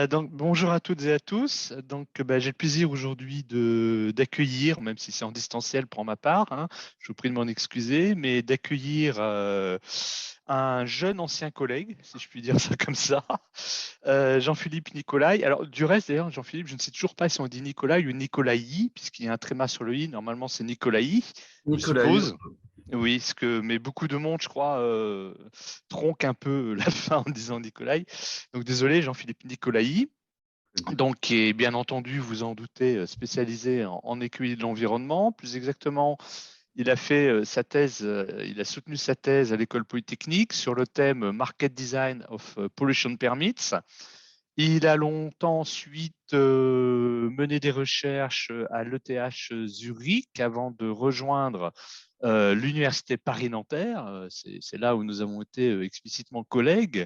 Donc, bonjour à toutes et à tous. Donc, j'ai le plaisir aujourd'hui d'accueillir, même si c'est en distanciel pour ma part, hein, je vous prie de m'en excuser, mais d'accueillir un jeune ancien collègue, si je puis dire ça comme ça, Jean-Philippe Nicolai. Alors, du reste, d'ailleurs, Jean-Philippe, je ne sais toujours pas si on dit Nicolai ou Nicolaï, puisqu'il y a un tréma sur le i. Normalement, c'est Nicolaï, je Nicolas, suppose. Oui, mais beaucoup de monde, je crois, tronque un peu la fin en disant Nicolai. Donc désolé, Jean-Philippe Nicolaï, donc qui est bien entendu, vous en doutez, spécialisé en écueil de l'environnement. Plus exactement, il a fait sa thèse, il a soutenu sa thèse à l'École Polytechnique sur le thème Market Design of Pollution Permits. Il a longtemps ensuite mené des recherches à l'ETH Zurich avant de rejoindre l'Université Paris-Nanterre. C'est là où nous avons été explicitement collègues.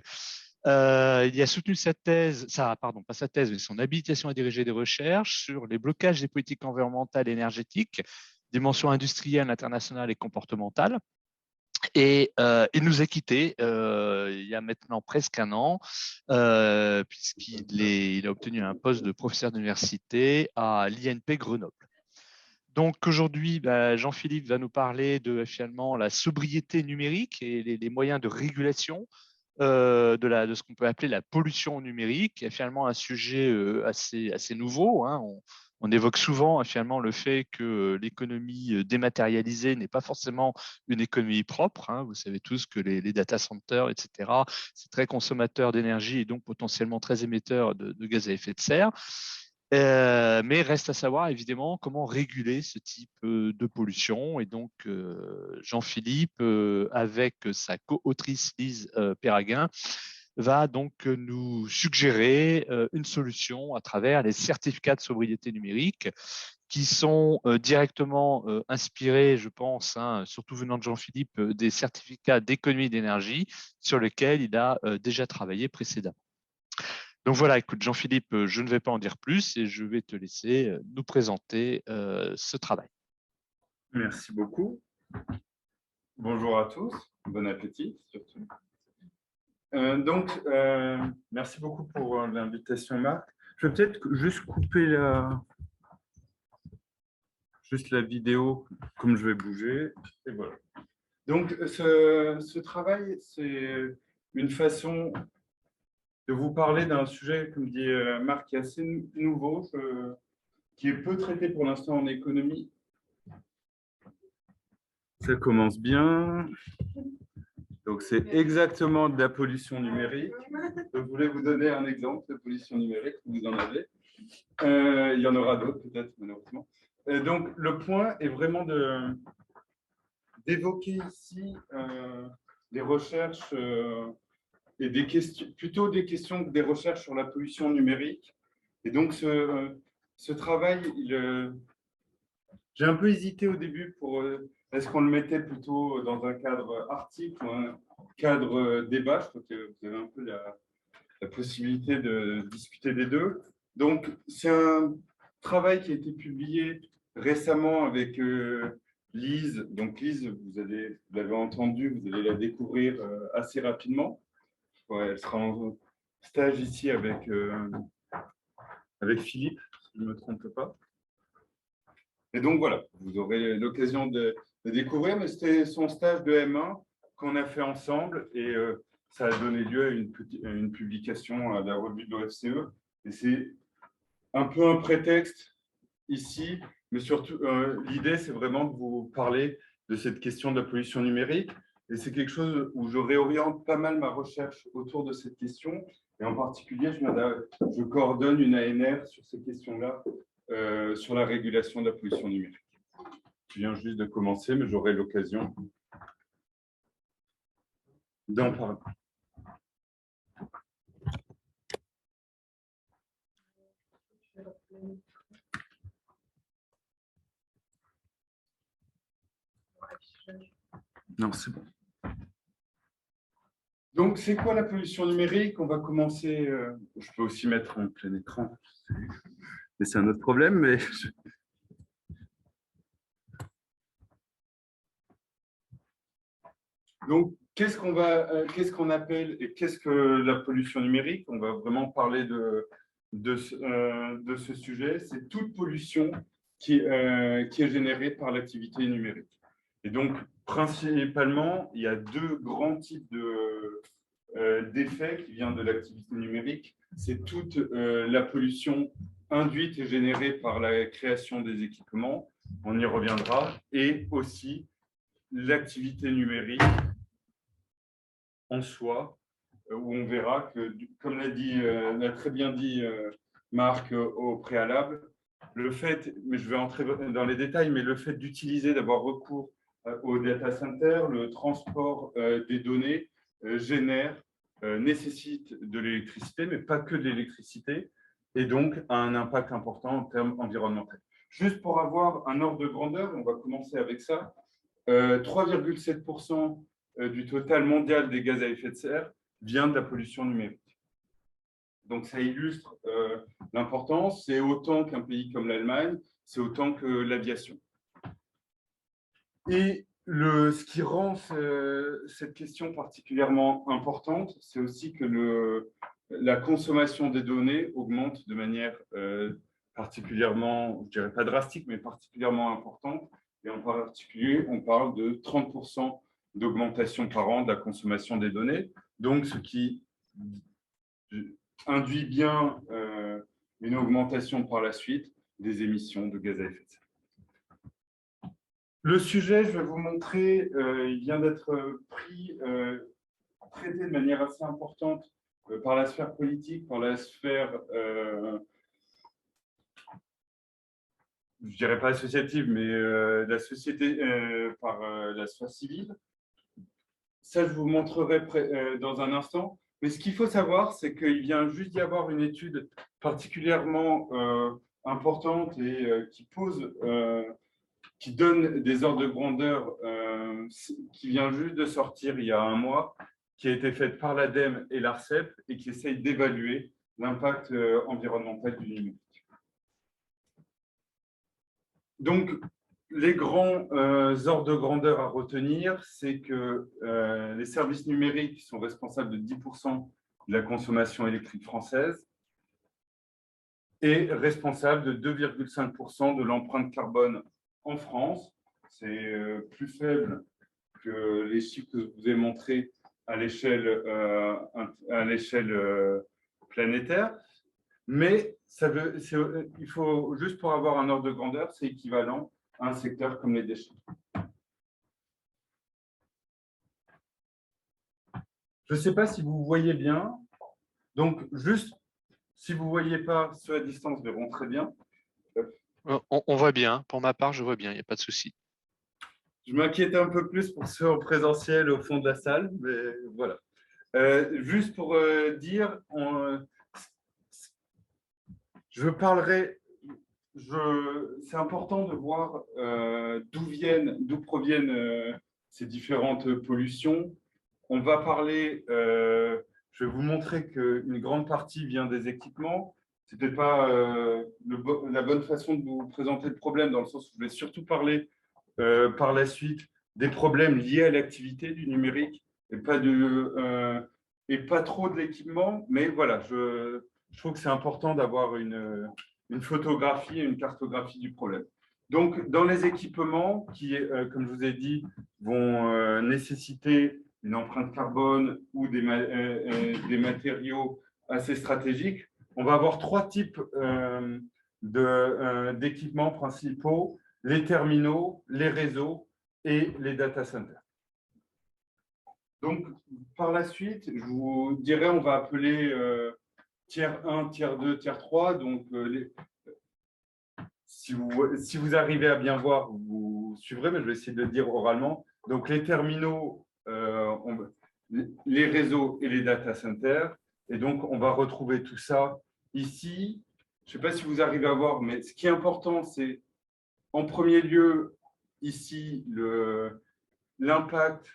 Il a soutenu sa thèse, pardon, pas sa thèse, mais son habilitation à diriger des recherches sur les blocages des politiques environnementales et énergétiques, dimensions industrielles, internationales et comportementales. Et il nous a quittés il y a maintenant presque un an, il a obtenu un poste de professeur d'université à l'INP Grenoble. Donc aujourd'hui, Jean-Philippe va nous parler de finalement la sobriété numérique et les moyens de régulation de ce qu'on peut appeler la pollution numérique, qui est finalement un sujet assez nouveau, hein. On évoque souvent finalement le fait que l'économie dématérialisée n'est pas forcément une économie propre, hein. Vous savez tous que les data centers, etc., c'est très consommateur d'énergie et donc potentiellement très émetteur de gaz à effet de serre. Mais reste à savoir évidemment comment réguler ce type de pollution. Et donc Jean-Philippe, avec sa co-autrice Lise Perraguin, va donc nous suggérer une solution à travers les certificats de sobriété numérique qui sont directement inspirés, je pense, hein, surtout venant de Jean-Philippe, des certificats d'économie d'énergie sur lesquels il a déjà travaillé précédemment. Donc voilà, écoute, Jean-Philippe, je ne vais pas en dire plus et je vais te laisser nous présenter ce travail. merci beaucoup. Bonjour à tous, bon appétit surtout. Merci beaucoup pour l'invitation, Marc. Je vais peut-être juste couper la vidéo comme je vais bouger. Et voilà. Donc, ce travail, c'est une façon de vous parler d'un sujet, comme dit Marc, qui est assez nouveau, qui est peu traité pour l'instant en économie. Ça commence bien. Donc, c'est exactement de la pollution numérique. Je voulais vous donner un exemple de pollution numérique, vous en avez. Il y en aura d'autres, peut-être, malheureusement. Donc, le point est vraiment d'évoquer ici des recherches et des questions, plutôt des questions que des recherches sur la pollution numérique. Et donc, ce travail, j'ai un peu hésité au début pour est-ce qu'on le mettait plutôt dans un cadre article ou un cadre débat. Je crois que vous avez un peu la possibilité de discuter des deux. Donc, c'est un travail qui a été publié récemment avec Lise. Donc, Lise, vous l'avez entendu, vous allez la découvrir assez rapidement. Ouais, elle sera en stage ici avec Philippe, si je ne me trompe pas. Et donc, voilà, vous aurez l'occasion de découvrir, mais c'était son stage de M1 qu'on a fait ensemble et ça a donné lieu à une publication à la revue de l'OFCE. Et c'est un peu un prétexte ici, mais surtout, l'idée, c'est vraiment de vous parler de cette question de la pollution numérique. Et c'est quelque chose où je réoriente pas mal ma recherche autour de cette question. Et en particulier, je coordonne une ANR sur ces questions-là, sur la régulation de la pollution numérique. Je viens juste de commencer, mais j'aurai l'occasion d'en parler. Non, c'est bon. Donc, c'est quoi la pollution numérique? On va commencer. Je peux aussi mettre en plein écran, mais c'est un autre problème. Mais donc, qu'est-ce qu'on appelle et qu'est-ce que la pollution numérique? On va vraiment parler de de ce sujet, c'est toute pollution qui est générée par l'activité numérique. Et donc, principalement, il y a deux grands types d'effets qui viennent de l'activité numérique. C'est toute la pollution induite et générée par la création des équipements, on y reviendra, et aussi l'activité numérique en soi, où on verra que, comme l'a très bien dit Marc au préalable, le fait, mais je vais entrer dans les détails, mais le fait d'utiliser, d'avoir recours au data center, le transport des données nécessite de l'électricité, mais pas que de l'électricité, et donc a un impact important en termes environnementaux. Juste pour avoir un ordre de grandeur, on va commencer avec ça, 3,7% du total mondial des gaz à effet de serre vient de la pollution numérique. Donc, ça illustre l'importance. C'est autant qu'un pays comme l'Allemagne, c'est autant que l'aviation. Et ce qui rend cette question particulièrement importante, c'est aussi que la consommation des données augmente de manière particulièrement, je dirais pas drastique, mais particulièrement importante. Et en particulier, on parle de 30% d'augmentation par an de la consommation des données. Donc, ce qui induit bien une augmentation par la suite des émissions de gaz à effet de serre. Le sujet, je vais vous montrer, il vient d'être traité de manière assez importante par la sphère politique, par la sphère, je dirais pas associative, mais la société, par la sphère civile. Ça, je vous montrerai dans un instant. Mais ce qu'il faut savoir, c'est qu'il vient juste d'y avoir une étude particulièrement importante et qui donne des ordres de grandeur, qui vient juste de sortir il y a un mois, qui a été faite par l'ADEME et l'ARCEP et qui essaye d'évaluer l'impact environnemental du numérique. Donc, les grands ordres de grandeur à retenir, c'est que les services numériques sont responsables de 10% de la consommation électrique française et responsables de 2,5% de l'empreinte carbone en France. C'est plus faible que les chiffres que je vous ai montrés à l'échelle planétaire. Mais il faut, juste pour avoir un ordre de grandeur, c'est équivalent à un secteur comme les déchets. Je ne sais pas si vous voyez bien. Donc, juste, si vous ne voyez pas, ceux à distance verront très bien. On voit bien. Pour ma part, je vois bien. Il n'y a pas de souci. Je m'inquiète un peu plus pour ceux en présentiel au fond de la salle, mais voilà. Juste pour dire, c'est important de voir d'où proviennent ces différentes pollutions. On va parler, je vais vous montrer qu'une grande partie vient des équipements. Ce n'était pas la bonne façon de vous présenter le problème, dans le sens où je voulais surtout parler par la suite des problèmes liés à l'activité du numérique et pas trop de l'équipement. Mais voilà, je trouve que c'est important d'avoir une photographie et une cartographie du problème. Donc, dans les équipements qui, comme je vous ai dit, vont nécessiter une empreinte carbone ou des matériaux assez stratégiques, on va avoir trois types d'équipements principaux: les terminaux, les réseaux et les data centers. Donc, par la suite, je vous dirais, on va appeler tiers 1, tiers 2, tiers 3. Donc, si vous arrivez à bien voir, vous suivrez, mais je vais essayer de le dire oralement. Donc, les terminaux, les réseaux et les data centers. Et donc, on va retrouver tout ça ici. Je ne sais pas si vous arrivez à voir, mais ce qui est important, c'est en premier lieu, ici, l'impact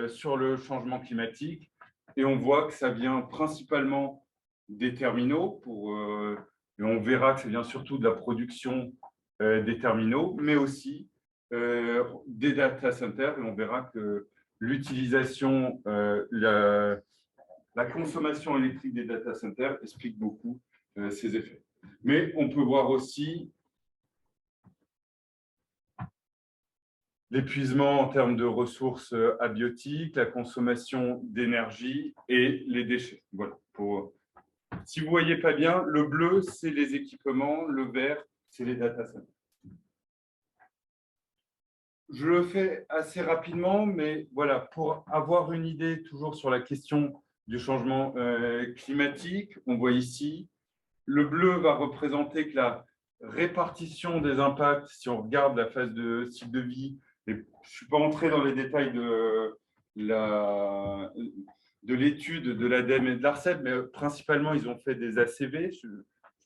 sur le changement climatique. Et on voit que ça vient principalement des terminaux, et on verra que ça vient surtout de la production des terminaux, mais aussi des data centers. Et on verra que l'utilisation, la consommation électrique des data centers explique beaucoup ces effets. Mais on peut voir aussi l'épuisement en termes de ressources abiotiques, la consommation d'énergie et les déchets. Voilà. Si vous ne voyez pas bien, le bleu, c'est les équipements, le vert, c'est les data centers. Je le fais assez rapidement, mais voilà, pour avoir une idée toujours sur la question du changement climatique, on voit ici, le bleu va représenter que la répartition des impacts, si on regarde la phase de cycle de vie, et je ne suis pas entré dans les détails de l'étude de l'ADEME et de l'ARCEP, mais principalement, ils ont fait des ACV. Je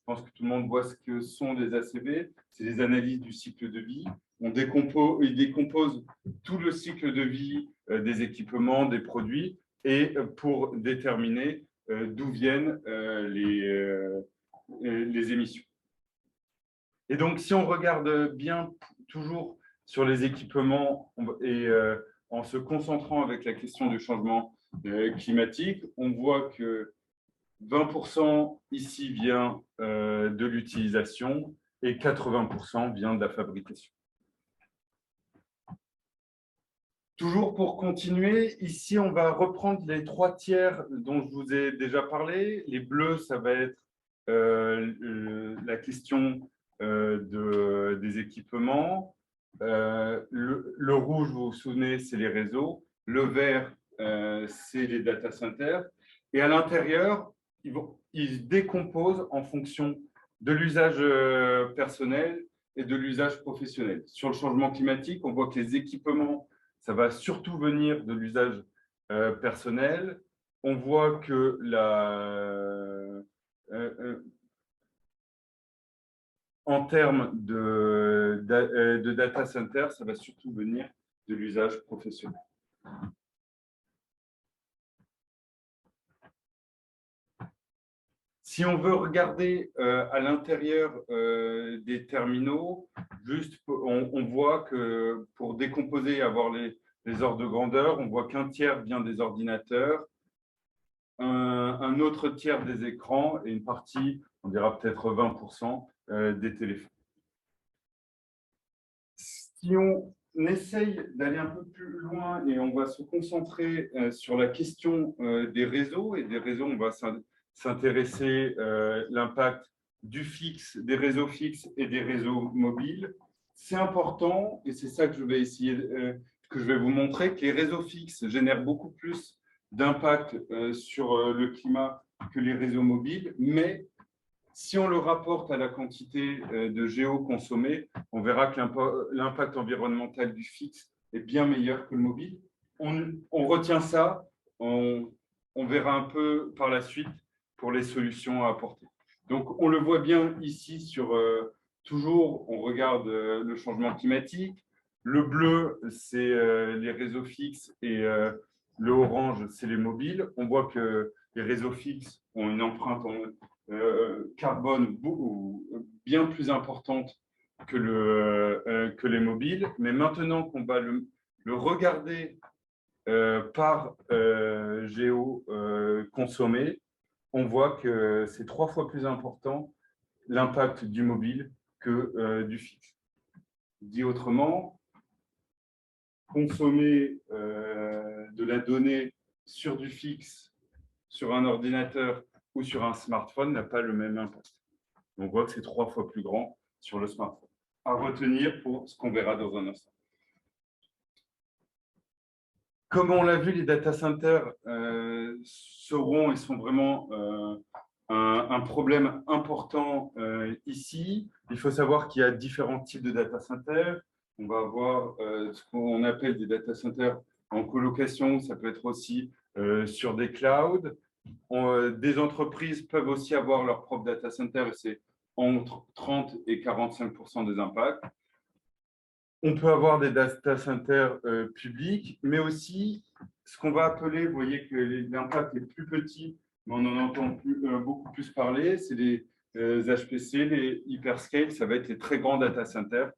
pense que tout le monde voit ce que sont des ACV. C'est des analyses du cycle de vie. Ils décomposent tout le cycle de vie des équipements, des produits, et pour déterminer d'où viennent les émissions. Et donc, si on regarde bien toujours sur les équipements et en se concentrant avec la question du changement climatique, on voit que 20% ici vient de l'utilisation et 80% vient de la fabrication. Toujours pour continuer, ici, on va reprendre les 3 tiers dont je vous ai déjà parlé. Les bleus, ça va être la question des équipements. Le rouge, vous vous souvenez, c'est les réseaux. Le vert, c'est les data centers. Et à l'intérieur, ils se décomposent en fonction de l'usage personnel et de l'usage professionnel. Sur le changement climatique, on voit que les équipements, ça va surtout venir de l'usage personnel. On voit que en termes de data center, ça va surtout venir de l'usage professionnel. Si on veut regarder à l'intérieur des terminaux, juste on voit que pour décomposer et avoir les ordres de grandeur, on voit qu'un tiers vient des ordinateurs, un autre tiers des écrans et une partie, on dira peut-être 20% des téléphones. Si on essaye d'aller un peu plus loin et on va se concentrer sur la question des réseaux, et des réseaux, on va s'intéresser l'impact du fixe, des réseaux fixes et des réseaux mobiles. C'est important, et c'est ça que je vais essayer, que je vais vous montrer, que les réseaux fixes génèrent beaucoup plus d'impact sur le climat que les réseaux mobiles, mais si on le rapporte à la quantité de géo consommée, on verra que l'impact environnemental du fixe est bien meilleur que le mobile. On retient ça, on verra un peu par la suite pour les solutions à apporter. Donc, on le voit bien ici sur toujours, on regarde le changement climatique. Le bleu, c'est les réseaux fixes et le orange, c'est les mobiles. On voit que les réseaux fixes ont une empreinte carbone bien plus importante que les mobiles. Mais maintenant qu'on va le regarder par géo consommé, on voit que c'est 3 fois plus important l'impact du mobile que du fixe. Dit autrement, consommer de la donnée sur du fixe, sur un ordinateur ou sur un smartphone n'a pas le même impact. On voit que c'est 3 fois plus grand sur le smartphone. À retenir pour ce qu'on verra dans un instant. Comme on l'a vu, les data centers seront et sont vraiment un problème important ici. Il faut savoir qu'il y a différents types de data centers. On va avoir ce qu'on appelle des data centers en colocation. Ça peut être aussi sur des clouds. Des entreprises peuvent aussi avoir leur propre data center et c'est entre 30 et 45% des impacts. On peut avoir des data centers publics, mais aussi ce qu'on va appeler, vous voyez que l'impact est plus petit, mais on en entend beaucoup plus parler, c'est les HPC, les hyperscale, ça va être les très grands data centers.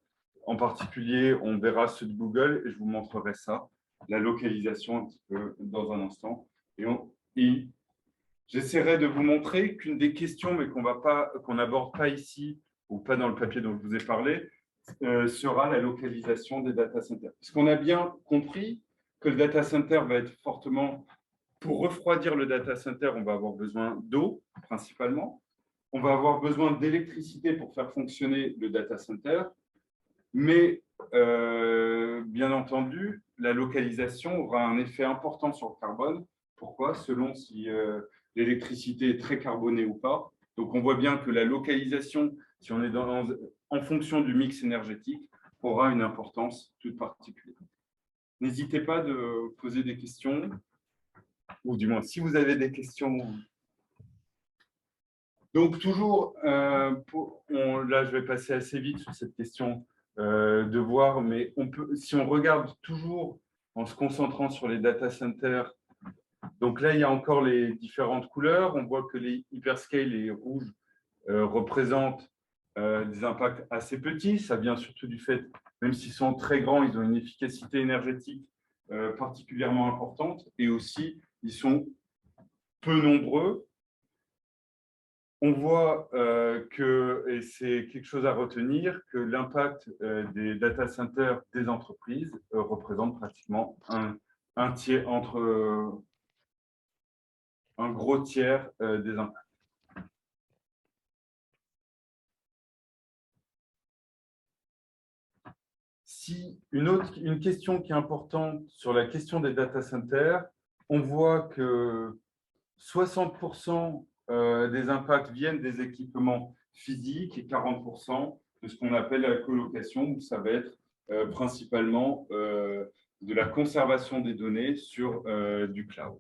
En particulier, on verra ceux de Google et je vous montrerai ça, la localisation un petit peu dans un instant. Et J'essaierai de vous montrer qu'une des questions, mais qu'on n'aborde pas ici, ou pas dans le papier dont je vous ai parlé, sera la localisation des data centers. Parce qu'on a bien compris que le data center va être fortement... Pour refroidir le data center, on va avoir besoin d'eau, principalement. On va avoir besoin d'électricité pour faire fonctionner le data center. Mais, bien entendu, la localisation aura un effet important sur le carbone. Pourquoi? Selon si l'électricité est très carbonée ou pas. Donc, on voit bien que la localisation, si on est en fonction du mix énergétique, aura une importance toute particulière. N'hésitez pas de poser des questions, ou du moins, si vous avez des questions. Donc, toujours, là, je vais passer assez vite sur cette question de voir, mais si on regarde toujours en se concentrant sur les data centers, donc là, il y a encore les différentes couleurs. On voit que les hyperscale, les rouges, représentent des impacts assez petits. Ça vient surtout du fait, même s'ils sont très grands, ils ont une efficacité énergétique particulièrement importante et aussi, ils sont peu nombreux. On voit que, et c'est quelque chose à retenir, que l'impact des data centers des entreprises représente pratiquement un tiers, un gros tiers des impacts. Une question qui est importante sur la question des data centers, on voit que 60% des impacts viennent des équipements physiques et 40% de ce qu'on appelle la colocation, où ça va être principalement de la conservation des données sur du cloud.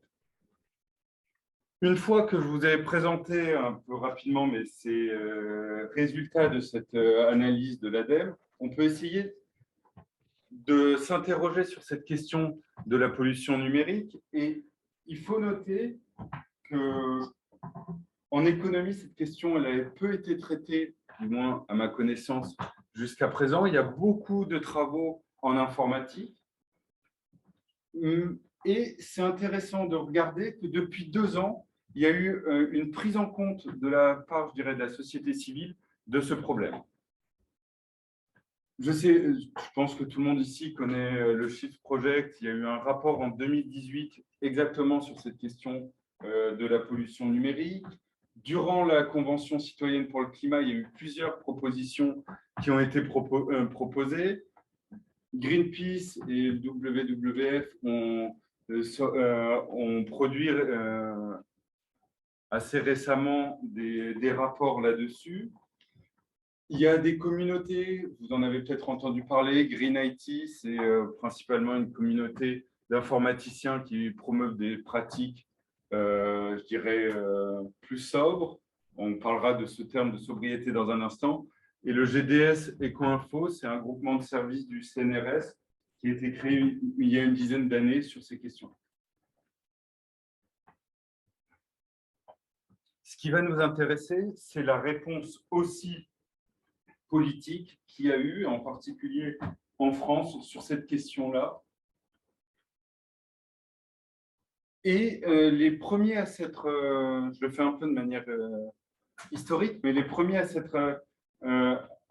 Une fois que je vous ai présenté un peu rapidement ces résultats de cette analyse de l'ADEME, on peut essayer de s'interroger sur cette question de la pollution numérique. Et il faut noter qu'en économie, cette question elle a peu été traitée, du moins à ma connaissance, jusqu'à présent. Il y a beaucoup de travaux en informatique. Et c'est intéressant de regarder que depuis 2 ans, il y a eu une prise en compte de la part, je dirais, de la société civile de ce problème. Je pense que tout le monde ici connaît le Shift Project. Il y a eu un rapport en 2018 exactement sur cette question de la pollution numérique. Durant la Convention citoyenne pour le climat, il y a eu plusieurs propositions qui ont été proposées. Greenpeace et le WWF ont produit assez récemment des rapports là-dessus. Il y a des communautés, vous en avez peut-être entendu parler, Green IT, c'est principalement une communauté d'informaticiens qui promeuvent des pratiques, je dirais, plus sobres. On parlera de ce terme de sobriété dans un instant. Et le GDS Eco-Info, c'est un groupement de services du CNRS qui a été créé il y a une dizaine d'années sur ces questions. Ce qui va nous intéresser, c'est la réponse aussi politique qu'il y a eu, en particulier en France, sur cette question-là. Et les premiers à s'être, je le fais un peu de manière historique, mais les premiers à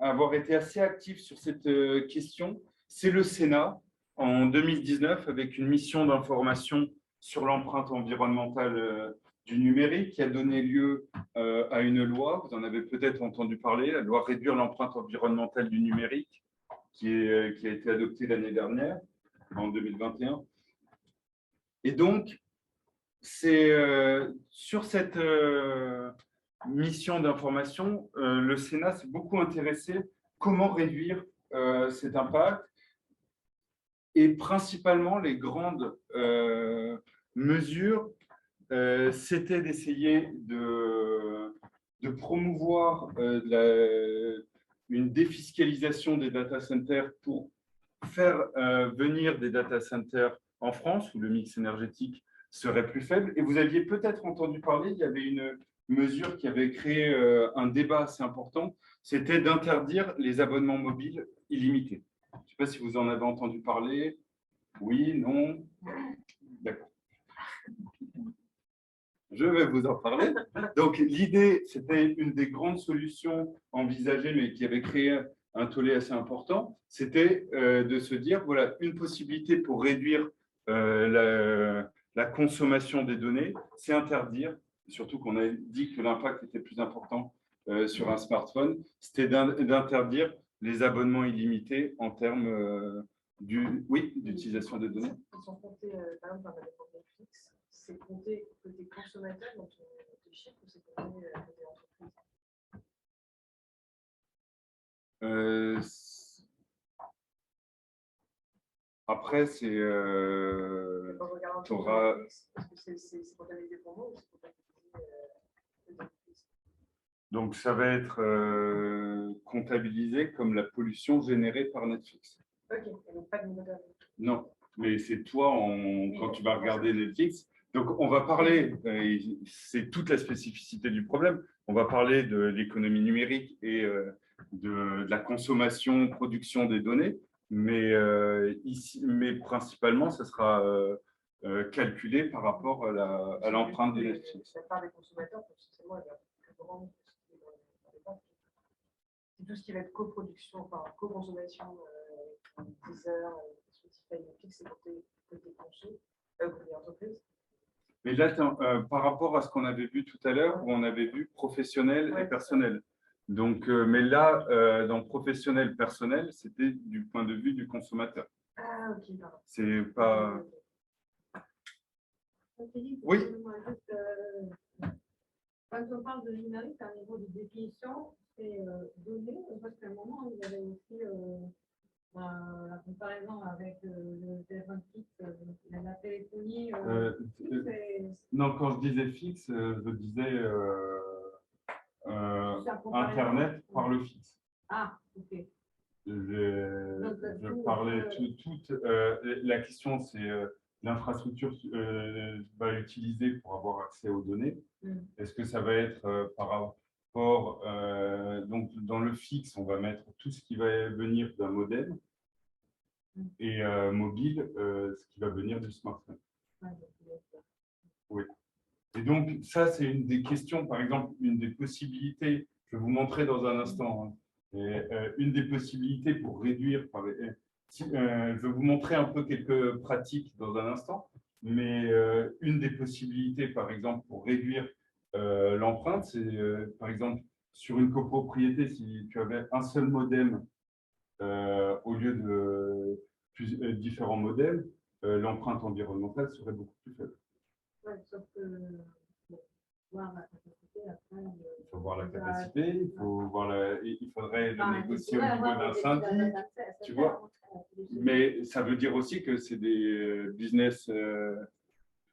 avoir été assez actifs sur cette question, c'est le Sénat en 2019 avec une mission d'information sur l'empreinte environnementale du numérique qui a donné lieu à une loi, vous en avez peut-être entendu parler, la loi Réduire l'empreinte environnementale du numérique qui a été adoptée l'année dernière, en 2021. Et donc, c'est sur cette mission d'information, le Sénat s'est beaucoup intéressé à comment réduire cet impact. Et principalement, les grandes mesures, c'était d'essayer de promouvoir une défiscalisation des data centers pour faire venir des data centers en France, où le mix énergétique serait plus faible. Et vous aviez peut-être entendu parler, il y avait une mesure qui avait créé un débat assez important, c'était d'interdire les abonnements mobiles illimités. Je ne sais pas si vous en avez entendu parler. Oui, non? D'accord. je vais vous en parler. Donc, l'idée, c'était une des grandes solutions envisagées, mais qui avait créé un tollé assez important, c'était de se dire, voilà, une possibilité pour réduire la consommation des données, c'est interdire, surtout qu'on a dit que l'impact était plus important sur un smartphone, c'était d'interdire les abonnements illimités en termes d'utilisation des données. Ils sont comptés, par exemple, dans la Netflix, c'est compté côté consommateur dans tes chiffres ou c'est compté côté entreprise? Après, c'est. Tu auras. Est-ce que c'est comptabilisé pour moi ou c'est comptabilisé Netflix? Donc, ça va être comptabilisé comme la pollution générée par Netflix. Ok, donc pas de moteur. Non, mais c'est toi, quand tu vas regarder Netflix. Donc, on va parler, c'est toute la spécificité du problème, on va parler de l'économie numérique et de la consommation, production des données, mais principalement, ça sera calculé par rapport à l'empreinte de Netflix. La part des consommateurs, potentiellement, elle est plus grande que ce qui est dans les banques. C'est tout ce qui va être coproduction, enfin co-consommation, Deezer, Spotify, Netflix, c'est côté conso, côté entreprise. Mais là, par rapport à ce qu'on avait vu tout à l'heure, où on avait vu professionnel et personnel. Donc, mais là, dans professionnel personnel, c'était du point de vue du consommateur. Ah, ok, pardon. C'est pas. Oui. Quand on parle de numérique, à un niveau de définition, c'est donné, parce qu'à un moment, il y avait aussi la comparaison avec le téléphone fixe, la téléphonie. Non, quand je disais fixe, je disais Internet par le fixe. Ah, ok. Je parlais toute. La question, c'est l'infrastructure va utiliser pour avoir accès aux données. Est-ce que ça va être par rapport. Donc, dans le fixe, on va mettre tout ce qui va venir d'un modem et mobile, ce qui va venir du smartphone. Oui. Et donc, ça, c'est une des questions, par exemple, une des possibilités, je vais vous montrer dans un instant, hein, et, une des possibilités pour réduire, je vais vous montrer un peu quelques pratiques dans un instant, mais une des possibilités, par exemple, pour réduire l'empreinte, c'est, par exemple, sur une copropriété, si tu avais un seul modem au lieu de différents modems, l'empreinte environnementale serait beaucoup plus faible. Ouais, sauf que voir la capacité après. Il faut voir la capacité, il faudrait le négocier au niveau d'un syndic, tu vois. Mais ça veut dire aussi que c'est des business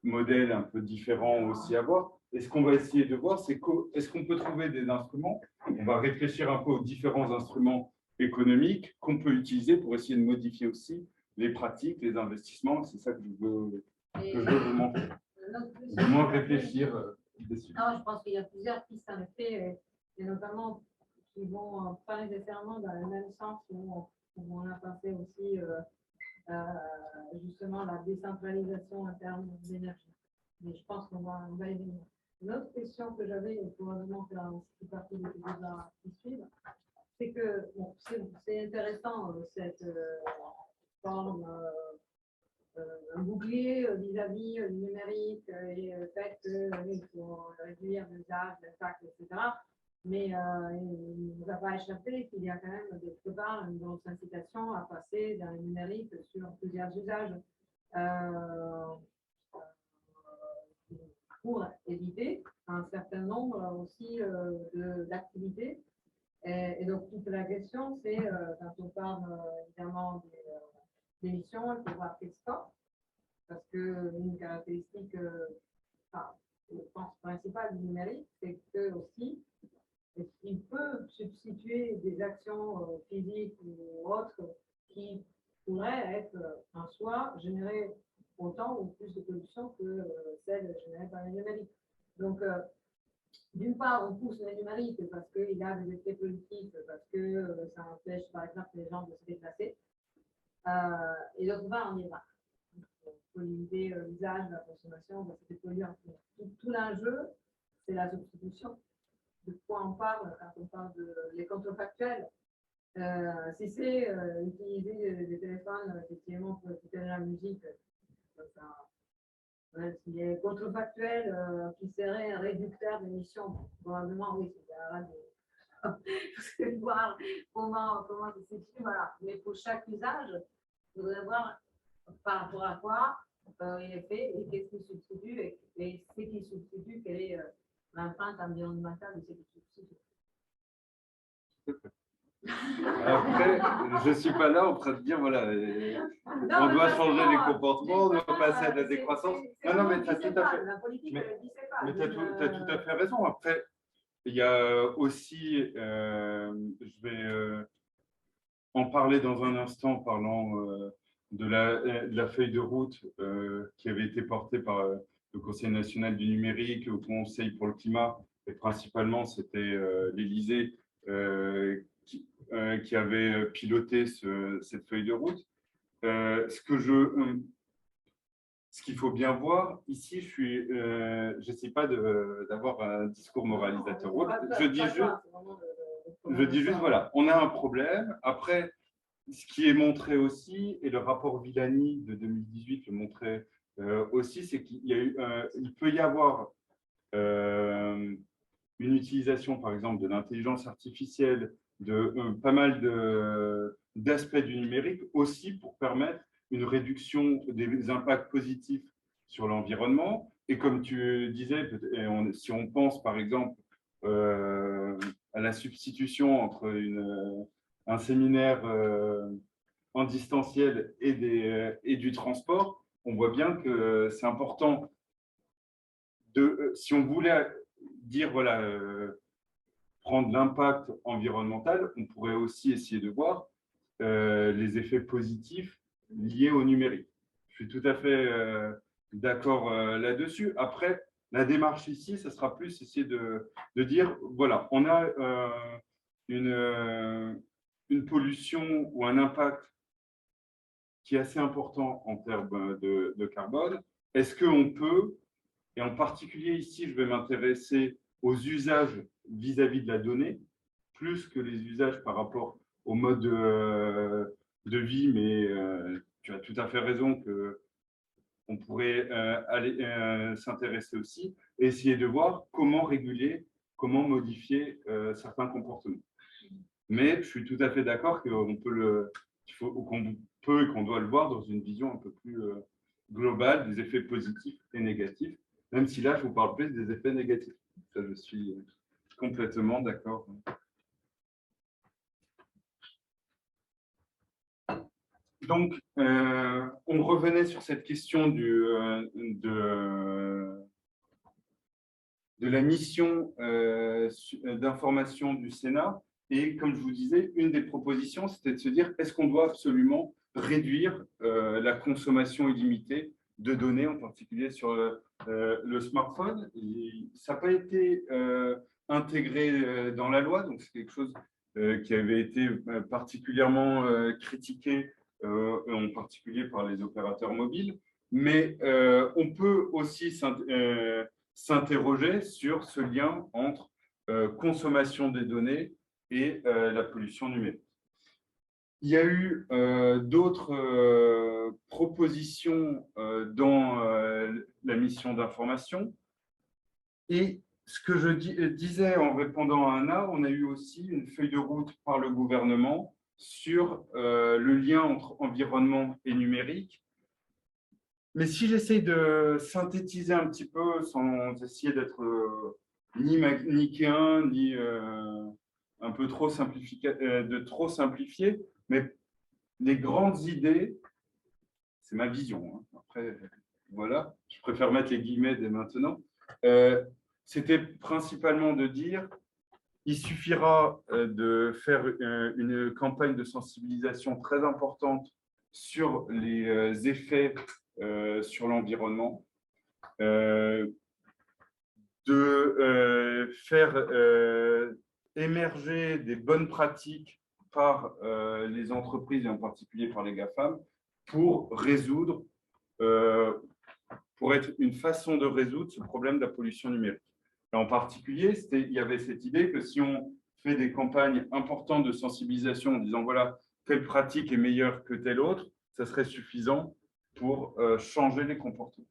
modèles un peu différents aussi à voir. Et ce qu'on va essayer de voir, c'est est-ce qu'on peut trouver des instruments. On va réfléchir un peu aux différents instruments économiques qu'on peut utiliser pour essayer de modifier aussi les pratiques, les investissements. C'est ça que je veux vous montrer. De moins réfléchir dessus. Non, je pense qu'il y a plusieurs pistes en effet, et notamment qui vont pas nécessairement dans le même sens où on a pensé aussi justement la décentralisation en termes d'énergie. Mais je pense qu'on va y venir. Une autre question que j'avais, et probablement faire partie des débats qui suivent, c'est que bon, c'est intéressant cette forme. Un bouclier vis-à-vis du numérique et le fait qu'il faut réduire l'usage, l'impact, etc. Mais il ne nous a pas échappé qu'il y a quand même quelque part une grosse incitation à passer dans le numérique sur plusieurs usages pour éviter un certain nombre aussi d'activités. Et donc, toute la question, c'est quand on parle évidemment d'émissions, il faut voir quel score, parce qu'une caractéristique, je pense, principale du numérique, c'est que aussi, il peut substituer des actions physiques ou autres qui pourraient être en soi générer autant ou plus de pollution que celles générées par le numérique. Donc, d'une part, on pousse le numérique parce qu'il a des effets positifs, parce que ça empêche, par exemple, les gens de se déplacer. Et d'autre part, on y va. faut limiter l'usage, la consommation, c'est des polluants. Tout l'enjeu, c'est la substitution. De quoi on parle quand on parle des contrefactuels. Si c'est utiliser des téléphones effectivement pour écouter de la musique, s'il est contrefactuel qui serait un réducteur d'émissions, probablement oui, c'est la radio. Voir comment ça s'exprime, voilà. Mais pour chaque usage, il faudrait voir par rapport à quoi il est fait et qu'est-ce qui substitue et ce qui substitue, quelle est l'empreinte environnementale de ce qui substitue. Après, je ne suis pas là en train de dire, voilà, on doit changer les comportements, on doit passer à de la décroissance. Non, mais tu as tout à fait, t'as tout à fait raison. Après, il y a aussi, je vais en parler dans un instant, en parlant de la feuille de route qui avait été portée par le Conseil national du numérique, le Conseil pour le climat, et principalement, c'était l'Élysée qui avait piloté cette feuille de route. Ce qu'il faut bien voir, ici, je n'essaie pas d'avoir un discours moralisateur. Je dis juste, voilà, on a un problème. Après, ce qui est montré aussi, et le rapport Villani de 2018 le montrait aussi, c'est il peut y avoir une utilisation, par exemple, de l'intelligence artificielle, de pas mal d'aspects du numérique aussi pour permettre une réduction des impacts positifs sur l'environnement. Et comme tu disais, si on pense par exemple à la substitution entre un séminaire en distanciel et du transport, on voit bien que c'est important si on voulait dire, voilà, prendre l'impact environnemental, on pourrait aussi essayer de voir les effets positifs liés au numérique. Je suis tout à fait d'accord là-dessus. Après, la démarche ici, ça sera plus essayer de dire, voilà, on a une pollution ou un impact qui est assez important en termes de carbone. Est-ce qu'on peut, et en particulier ici, je vais m'intéresser aux usages vis-à-vis de la donnée, plus que les usages par rapport au mode de vie, mais tu as tout à fait raison qu'on pourrait aller s'intéresser aussi, et essayer de voir comment réguler, comment modifier certains comportements. Mais je suis tout à fait d'accord qu'on peut et qu'on doit le voir dans une vision un peu plus globale des effets positifs et négatifs, même si là, je vous parle plus des effets négatifs. Ça, je suis complètement d'accord. Donc, on revenait sur cette question de la mission d'information du Sénat. Et comme je vous disais, une des propositions, c'était de se dire, est-ce qu'on doit absolument réduire la consommation illimitée de données, en particulier sur le smartphone. Ça n'a pas été intégré dans la loi, donc c'est quelque chose qui avait été particulièrement critiqué, en particulier par les opérateurs mobiles. Mais on peut aussi s'interroger sur ce lien entre consommation des données et la pollution numérique. Il y a eu d'autres propositions dans la mission d'information. Et ce que je disais en répondant à Anna, on a eu aussi une feuille de route par le gouvernement sur le lien entre environnement et numérique. Mais si j'essaie de synthétiser un petit peu, sans essayer d'être ni manichéen, ni un peu trop simplifié, mais les grandes idées, c'est ma vision. Hein. Après, voilà, je préfère mettre les guillemets dès maintenant. C'était principalement de dire il suffira de faire une campagne de sensibilisation très importante sur les effets sur l'environnement, de faire émerger des bonnes pratiques par les entreprises et en particulier par les GAFAM pour résoudre pourrait être une façon de résoudre ce problème de la pollution numérique. Et en particulier, il y avait cette idée que si on fait des campagnes importantes de sensibilisation en disant voilà, telle pratique est meilleure que telle autre, ça serait suffisant pour changer les comportements.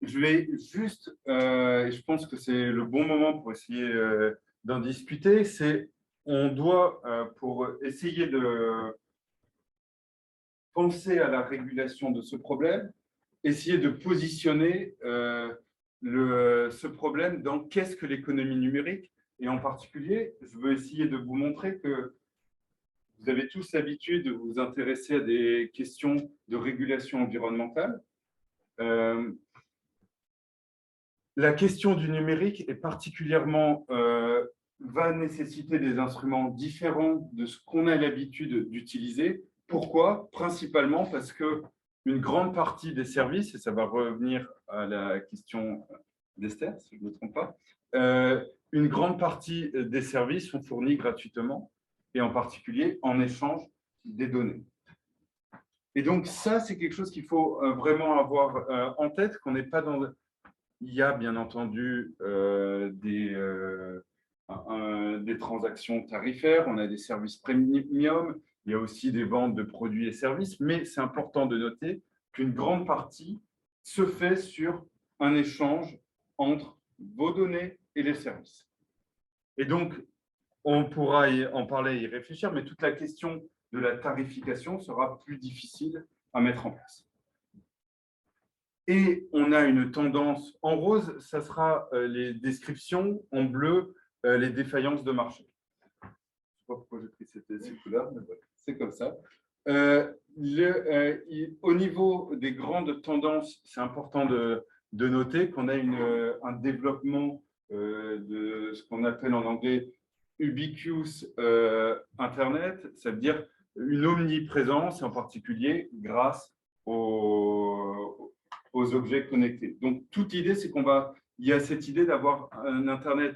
Je vais juste, et je pense que c'est le bon moment pour essayer d'en discuter, c'est on doit, pour essayer de penser à la régulation de ce problème, essayer de positionner ce problème dans qu'est-ce que l'économie numérique. Et en particulier, je veux essayer de vous montrer que vous avez tous l'habitude de vous intéresser à des questions de régulation environnementale. La question du numérique est particulièrement, va nécessiter des instruments différents de ce qu'on a l'habitude d'utiliser. Pourquoi? Principalement parce qu'une grande partie des services, et ça va revenir à la question d'Esther, si je ne me trompe pas, une grande partie des services sont fournis gratuitement et en particulier en échange des données. Et donc ça, c'est quelque chose qu'il faut vraiment avoir en tête, qu'on n'est pas dans... Il y a bien entendu des transactions tarifaires, on a des services premium, il y a aussi des ventes de produits et services, mais c'est important de noter qu'une grande partie se fait sur un échange entre vos données et les services. Et donc, on pourra en parler et y réfléchir, mais toute la question de la tarification sera plus difficile à mettre en place. Et on a une tendance en rose, ça sera les descriptions, en bleu, les défaillances de marché. Je ne sais pas pourquoi j'ai pris ces couleurs, mais voilà, c'est comme ça. Au niveau des grandes tendances, c'est important de noter qu'on a un développement de ce qu'on appelle en anglais ubiquitous Internet, ça veut dire une omniprésence, en particulier grâce aux objets connectés. Donc, toute idée, c'est il y a cette idée d'avoir un Internet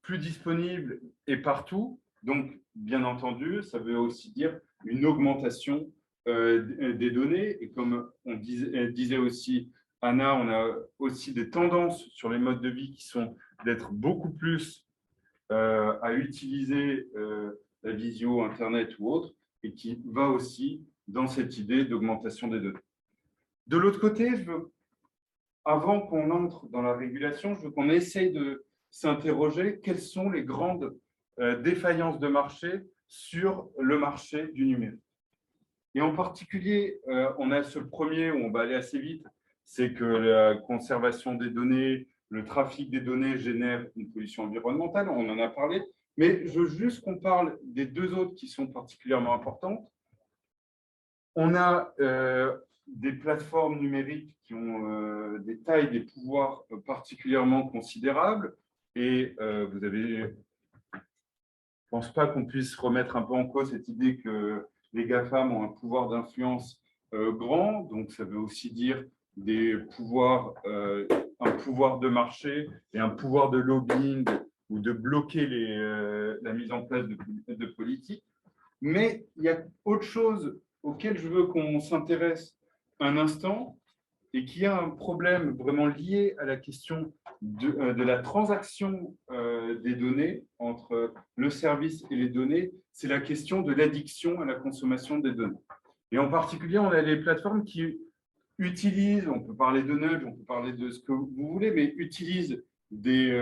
plus disponible et partout. Donc, bien entendu, ça veut aussi dire une augmentation des données. Et comme on disait aussi, Anna, on a aussi des tendances sur les modes de vie qui sont d'être beaucoup plus à utiliser la visio, Internet ou autre, et qui va aussi dans cette idée d'augmentation des données. De l'autre côté, avant qu'on entre dans la régulation, je veux qu'on essaye de s'interroger quelles sont les grandes défaillances de marché sur le marché du numérique. Et en particulier, on a ce premier où on va aller assez vite, c'est que la conservation des données, le trafic des données génère une pollution environnementale, on en a parlé, mais je veux juste qu'on parle des deux autres qui sont particulièrement importantes. On a des plateformes numériques qui ont des tailles, des pouvoirs particulièrement considérables. Et vous avez, je ne pense pas qu'on puisse remettre un peu en cause cette idée que les GAFAM ont un pouvoir d'influence grand. Donc, ça veut aussi dire des pouvoirs, un pouvoir de marché et un pouvoir de lobbying ou de bloquer la mise en place de politiques. Mais il y a autre chose auquel je veux qu'on s'intéresse un instant et qui a un problème vraiment lié à la question de la transaction des données entre le service et les données, c'est la question de l'addiction à la consommation des données. Et en particulier, on a les plateformes qui utilisent, on peut parler de nudge, on peut parler de ce que vous voulez, mais utilisent des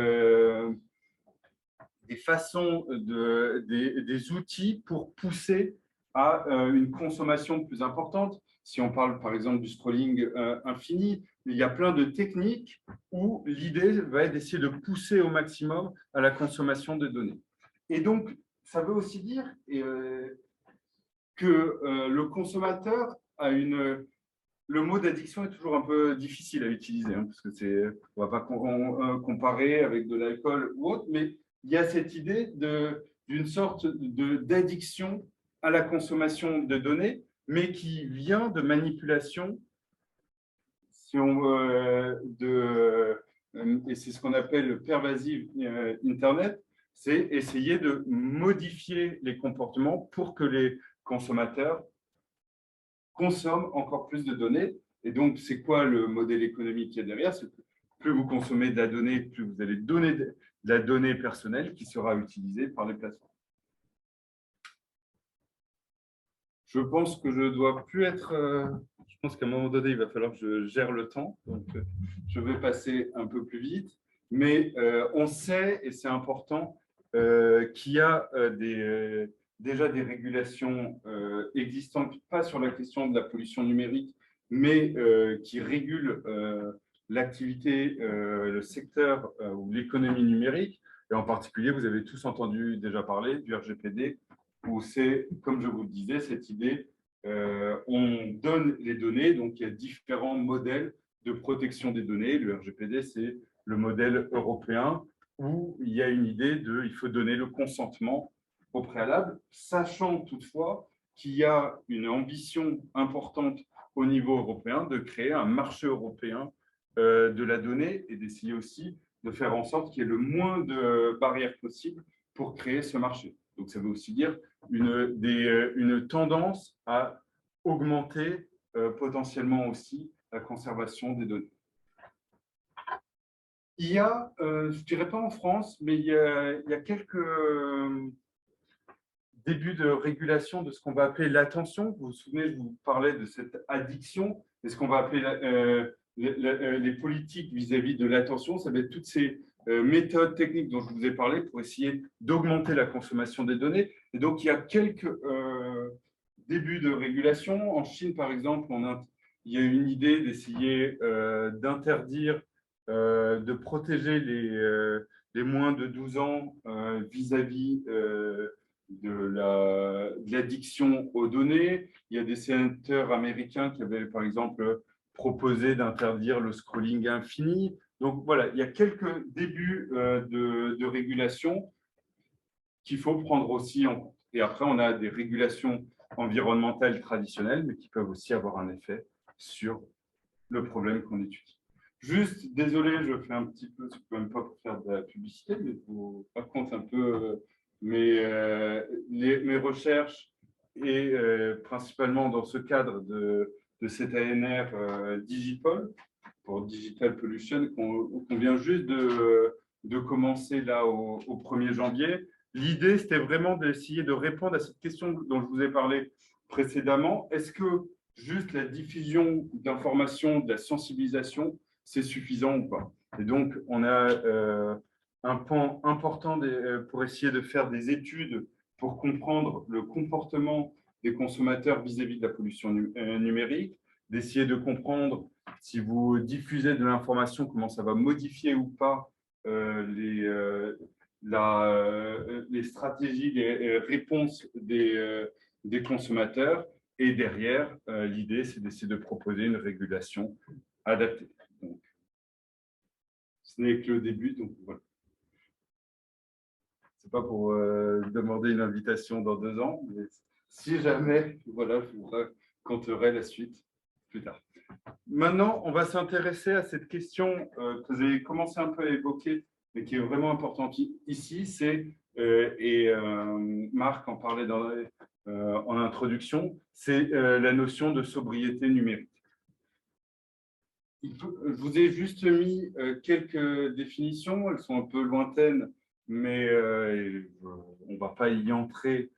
façons, des outils pour pousser à une consommation plus importante. Si on parle par exemple du scrolling infini, il y a plein de techniques où l'idée va être d'essayer de pousser au maximum à la consommation de données. Et donc, ça veut aussi dire que le consommateur a le mot d'addiction est toujours un peu difficile à utiliser, hein, parce que on ne va pas comparer avec de l'alcool ou autre, mais il y a cette idée d'une sorte d'addiction à la consommation de données, mais qui vient de manipulation, et c'est ce qu'on appelle pervasive Internet, c'est essayer de modifier les comportements pour que les consommateurs consomme encore plus de données. Et donc, c'est quoi le modèle économique qu'il y a derrière? C'est que plus vous consommez de la donnée, plus vous allez donner de la donnée personnelle qui sera utilisée par les plateformes. Je pense que je ne dois plus être... je pense qu'à un moment donné, il va falloir que je gère le temps. Donc, je vais passer un peu plus vite. Mais on sait, et c'est important, qu'il y a déjà des régulations existantes, pas sur la question de la pollution numérique, mais qui régulent l'activité, le secteur ou l'économie numérique. Et en particulier, vous avez tous entendu déjà parler du RGPD, où c'est, comme je vous le disais, cette idée, on donne les données, donc il y a différents modèles de protection des données. Le RGPD, c'est le modèle européen où il y a une idée de, il faut donner le consentement au préalable, sachant toutefois qu'il y a une ambition importante au niveau européen de créer un marché européen de la donnée et d'essayer aussi de faire en sorte qu'il y ait le moins de barrières possibles pour créer ce marché. Donc, ça veut aussi dire une tendance à augmenter potentiellement aussi la conservation des données. Il y a, je ne dirais pas en France, mais il y a quelques débuts de régulation de ce qu'on va appeler l'attention. Vous vous souvenez, je vous parlais de cette addiction, et ce qu'on va appeler les politiques vis-à-vis de l'attention. Ça va être toutes ces méthodes techniques dont je vous ai parlé pour essayer d'augmenter la consommation des données. Et donc, il y a quelques débuts de régulation. En Chine, par exemple, il y a une idée d'essayer d'interdire, de protéger les moins de 12 ans vis-à-vis de l'addiction aux données. Il y a des sénateurs américains qui avaient, par exemple, proposé d'interdire le scrolling infini. Donc voilà, il y a quelques débuts de régulation qu'il faut prendre aussi en compte. Et après, on a des régulations environnementales traditionnelles, mais qui peuvent aussi avoir un effet sur le problème qu'on étudie. Juste, désolé, je fais un petit peu, c'est quand même pas pour faire de la publicité, mais pour raconter un peu mes recherches et principalement dans ce cadre de cet ANR Digipol, pour Digital Pollution, qu'on vient juste de commencer là au 1er janvier. L'idée, c'était vraiment d'essayer de répondre à cette question dont je vous ai parlé précédemment. Est-ce que juste la diffusion d'informations, de la sensibilisation, c'est suffisant ou pas? Et donc, on a un pan important pour essayer de faire des études pour comprendre le comportement des consommateurs vis-à-vis de la pollution numérique, d'essayer de comprendre si vous diffusez de l'information, comment ça va modifier ou pas les stratégies, les réponses des consommateurs. Et derrière, l'idée, c'est d'essayer de proposer une régulation adaptée. Donc, ce n'est que le début, donc voilà. Ce n'est pas pour demander une invitation dans 2 ans, mais si jamais, voilà, je vous raconterai la suite plus tard. Maintenant, on va s'intéresser à cette question que j'ai commencé un peu à évoquer, mais qui est vraiment importante ici, c'est, et Marc en parlait en introduction, c'est la notion de sobriété numérique. Je vous ai juste mis quelques définitions, elles sont un peu lointaines, mais on ne va pas y entrer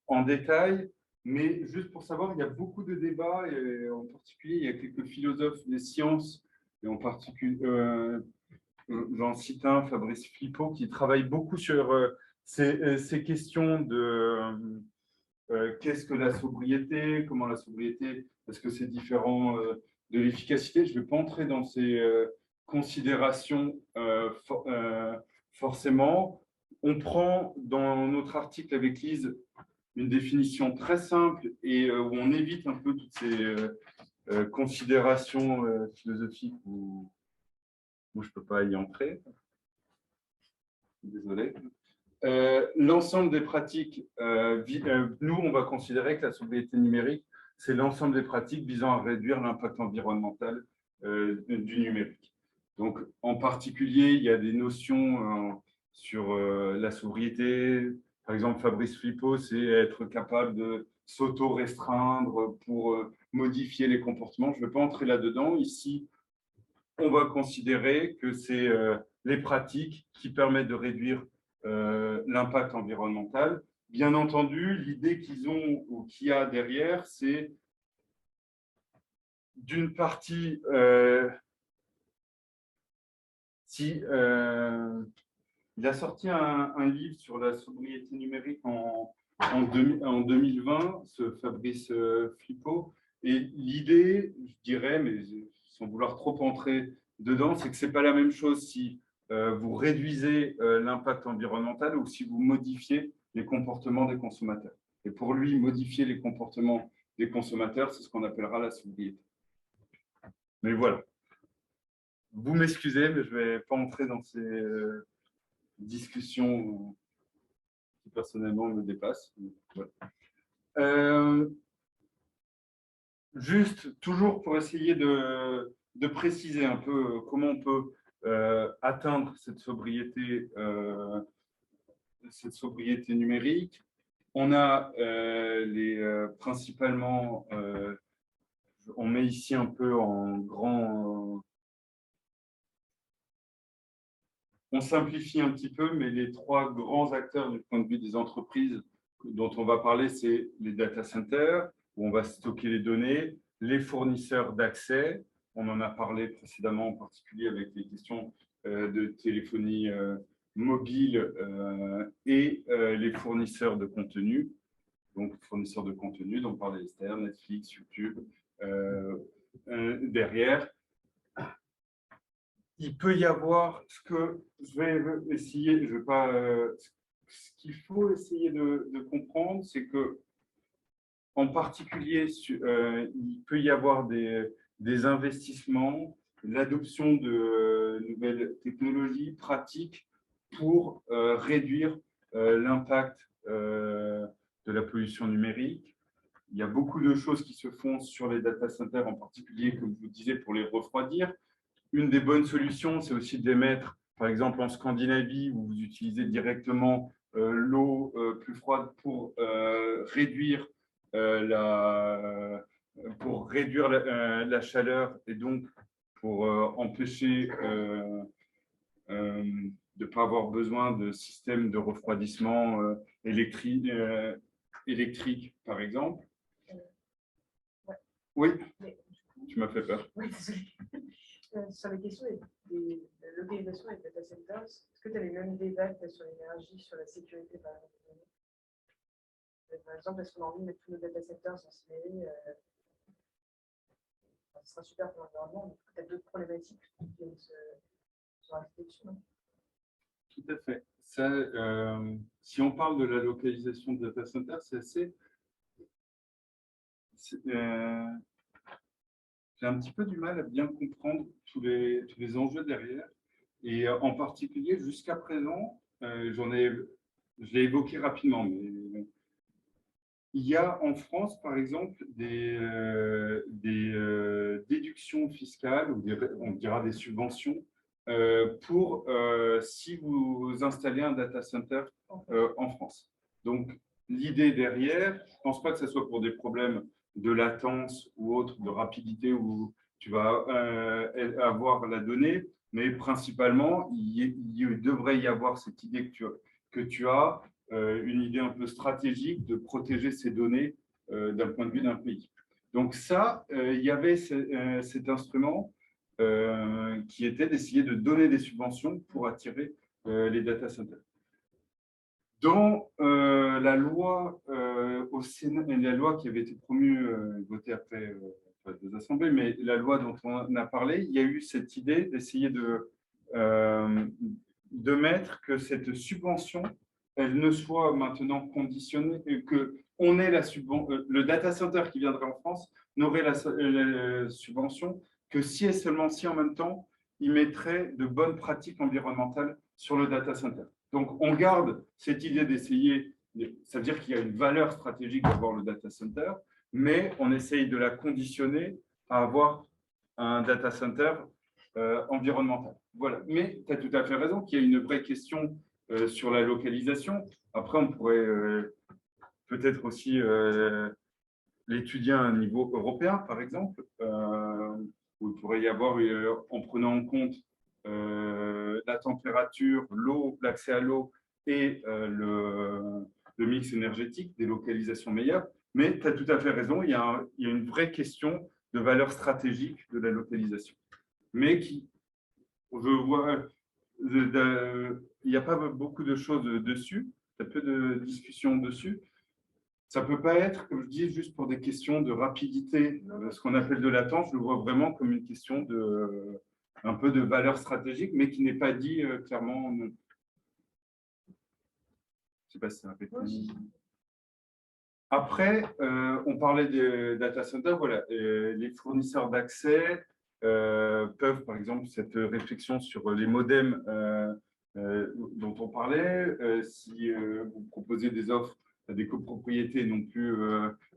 en détail. Mais juste pour savoir, il y a beaucoup de débats, et en particulier, il y a quelques philosophes des sciences, et en particulier, j'en cite un, Fabrice Flippo, qui travaille beaucoup sur ces questions de qu'est-ce que la sobriété, comment la sobriété, est-ce que c'est différent de l'efficacité. Je ne vais pas entrer dans ces considérations forcément. On prend dans notre article avec Lise une définition très simple et où on évite un peu toutes ces considérations philosophiques où je ne peux pas y entrer. Désolé. L'ensemble des pratiques, nous, on va considérer que la sobriété numérique, c'est l'ensemble des pratiques visant à réduire l'impact environnemental du numérique. Donc, en particulier, il y a des notions sur la sobriété. Par exemple, Fabrice Flippo, c'est être capable de s'auto-restreindre, pour modifier les comportements. Je ne vais pas entrer là-dedans. Ici, on va considérer que c'est les pratiques qui permettent de réduire l'impact environnemental. Bien entendu, l'idée qu'ils ont ou qu'il y a derrière, c'est d'une partie, il a sorti un livre sur la sobriété numérique en 2020, ce Fabrice Flippo. Et l'idée, je dirais, mais sans vouloir trop entrer dedans, c'est que ce n'est pas la même chose si vous réduisez l'impact environnemental ou si vous modifiez les comportements des consommateurs. Et pour lui, modifier les comportements des consommateurs, c'est ce qu'on appellera la sobriété. Mais voilà. Vous m'excusez, mais je ne vais pas entrer dans ces discussions qui personnellement me dépassent. Voilà. Juste, toujours pour essayer de préciser un peu comment on peut atteindre cette sobriété numérique. On a principalement, on met ici un peu en grand... on simplifie un petit peu, mais les trois grands acteurs du point de vue des entreprises dont on va parler, c'est les data centers, où on va stocker les données, les fournisseurs d'accès, on en a parlé précédemment, en particulier avec les questions de téléphonie mobile, et les fournisseurs de contenu. Donc, fournisseurs de contenu, donc par les Esther, Netflix, YouTube, derrière. Il peut y avoir ce que je vais essayer, je vais pas. Ce qu'il faut essayer de comprendre, c'est que, en particulier, il peut y avoir des investissements, l'adoption de nouvelles technologies pratiques pour réduire l'impact de la pollution numérique. Il y a beaucoup de choses qui se font sur les data centers, en particulier, comme je vous disais, pour les refroidir. Une des bonnes solutions, c'est aussi de les mettre, par exemple, en Scandinavie, où vous utilisez directement l'eau plus froide pour réduire la chaleur et donc pour empêcher de ne pas avoir besoin de systèmes de refroidissement électrique, par exemple. Oui, tu m'as fait peur. Oui, désolé. Sur les questions de localisation des data centers, est-ce que tu as les mêmes débats sur l'énergie, sur la sécurité par exemple? Par exemple, est-ce qu'on a envie de mettre tous nos data centers en Sibérie? Ce sera super pour l'environnement, mais peut-être d'autres problématiques qui viennent se rajouter dessus. Tout à fait. Ça, si on parle de la localisation de data centers, c'est assez... j'ai un petit peu du mal à bien comprendre tous les enjeux derrière. Et en particulier, jusqu'à présent, je l'ai évoqué rapidement, mais il y a en France, par exemple, des déductions fiscales, ou on dira des subventions, pour si vous installez un data center en France. Donc, l'idée derrière, je ne pense pas que ce soit pour des problèmes de latence ou autre, de rapidité, où tu vas avoir la donnée, mais principalement, il devrait y avoir cette idée que tu as, une idée un peu stratégique de protéger ces données d'un point de vue d'un pays. Donc ça, il y avait cet instrument qui était d'essayer de donner des subventions pour attirer les data centers. Dans la loi au Sénat, la loi qui avait été promue, votée après des assemblées, mais la loi dont on a parlé, il y a eu cette idée d'essayer de mettre que cette subvention, elle ne soit maintenant conditionnée, que on ait le data center qui viendrait en France n'aurait la subvention que si et seulement si en même temps, il mettrait de bonnes pratiques environnementales sur le data center. Donc, on garde cette idée d'essayer, ça veut dire qu'il y a une valeur stratégique d'avoir le data center, mais on essaye de la conditionner à avoir un data center environnemental. Voilà. Mais tu as tout à fait raison qu'il y a une vraie question sur la localisation. Après, on pourrait peut-être aussi l'étudier à un niveau européen, par exemple, où il pourrait y avoir, en prenant en compte la température, l'eau, l'accès à l'eau et le mix énergétique, des localisations meilleures. Mais tu as tout à fait raison, il y a une vraie question de valeur stratégique de la localisation. Mais je vois, il n'y a pas beaucoup de choses dessus, il y a peu de discussions dessus. Ça ne peut pas être, comme je dis, juste pour des questions de rapidité, ce qu'on appelle de latence. Je le vois vraiment comme une question un peu de valeur stratégique, mais qui n'est pas dit clairement. Je ne sais pas si ça répète. Après, on parlait des data centers. Voilà, les fournisseurs d'accès peuvent, par exemple, cette réflexion sur les modems dont on parlait, si vous proposez des offres à des copropriétés, non plus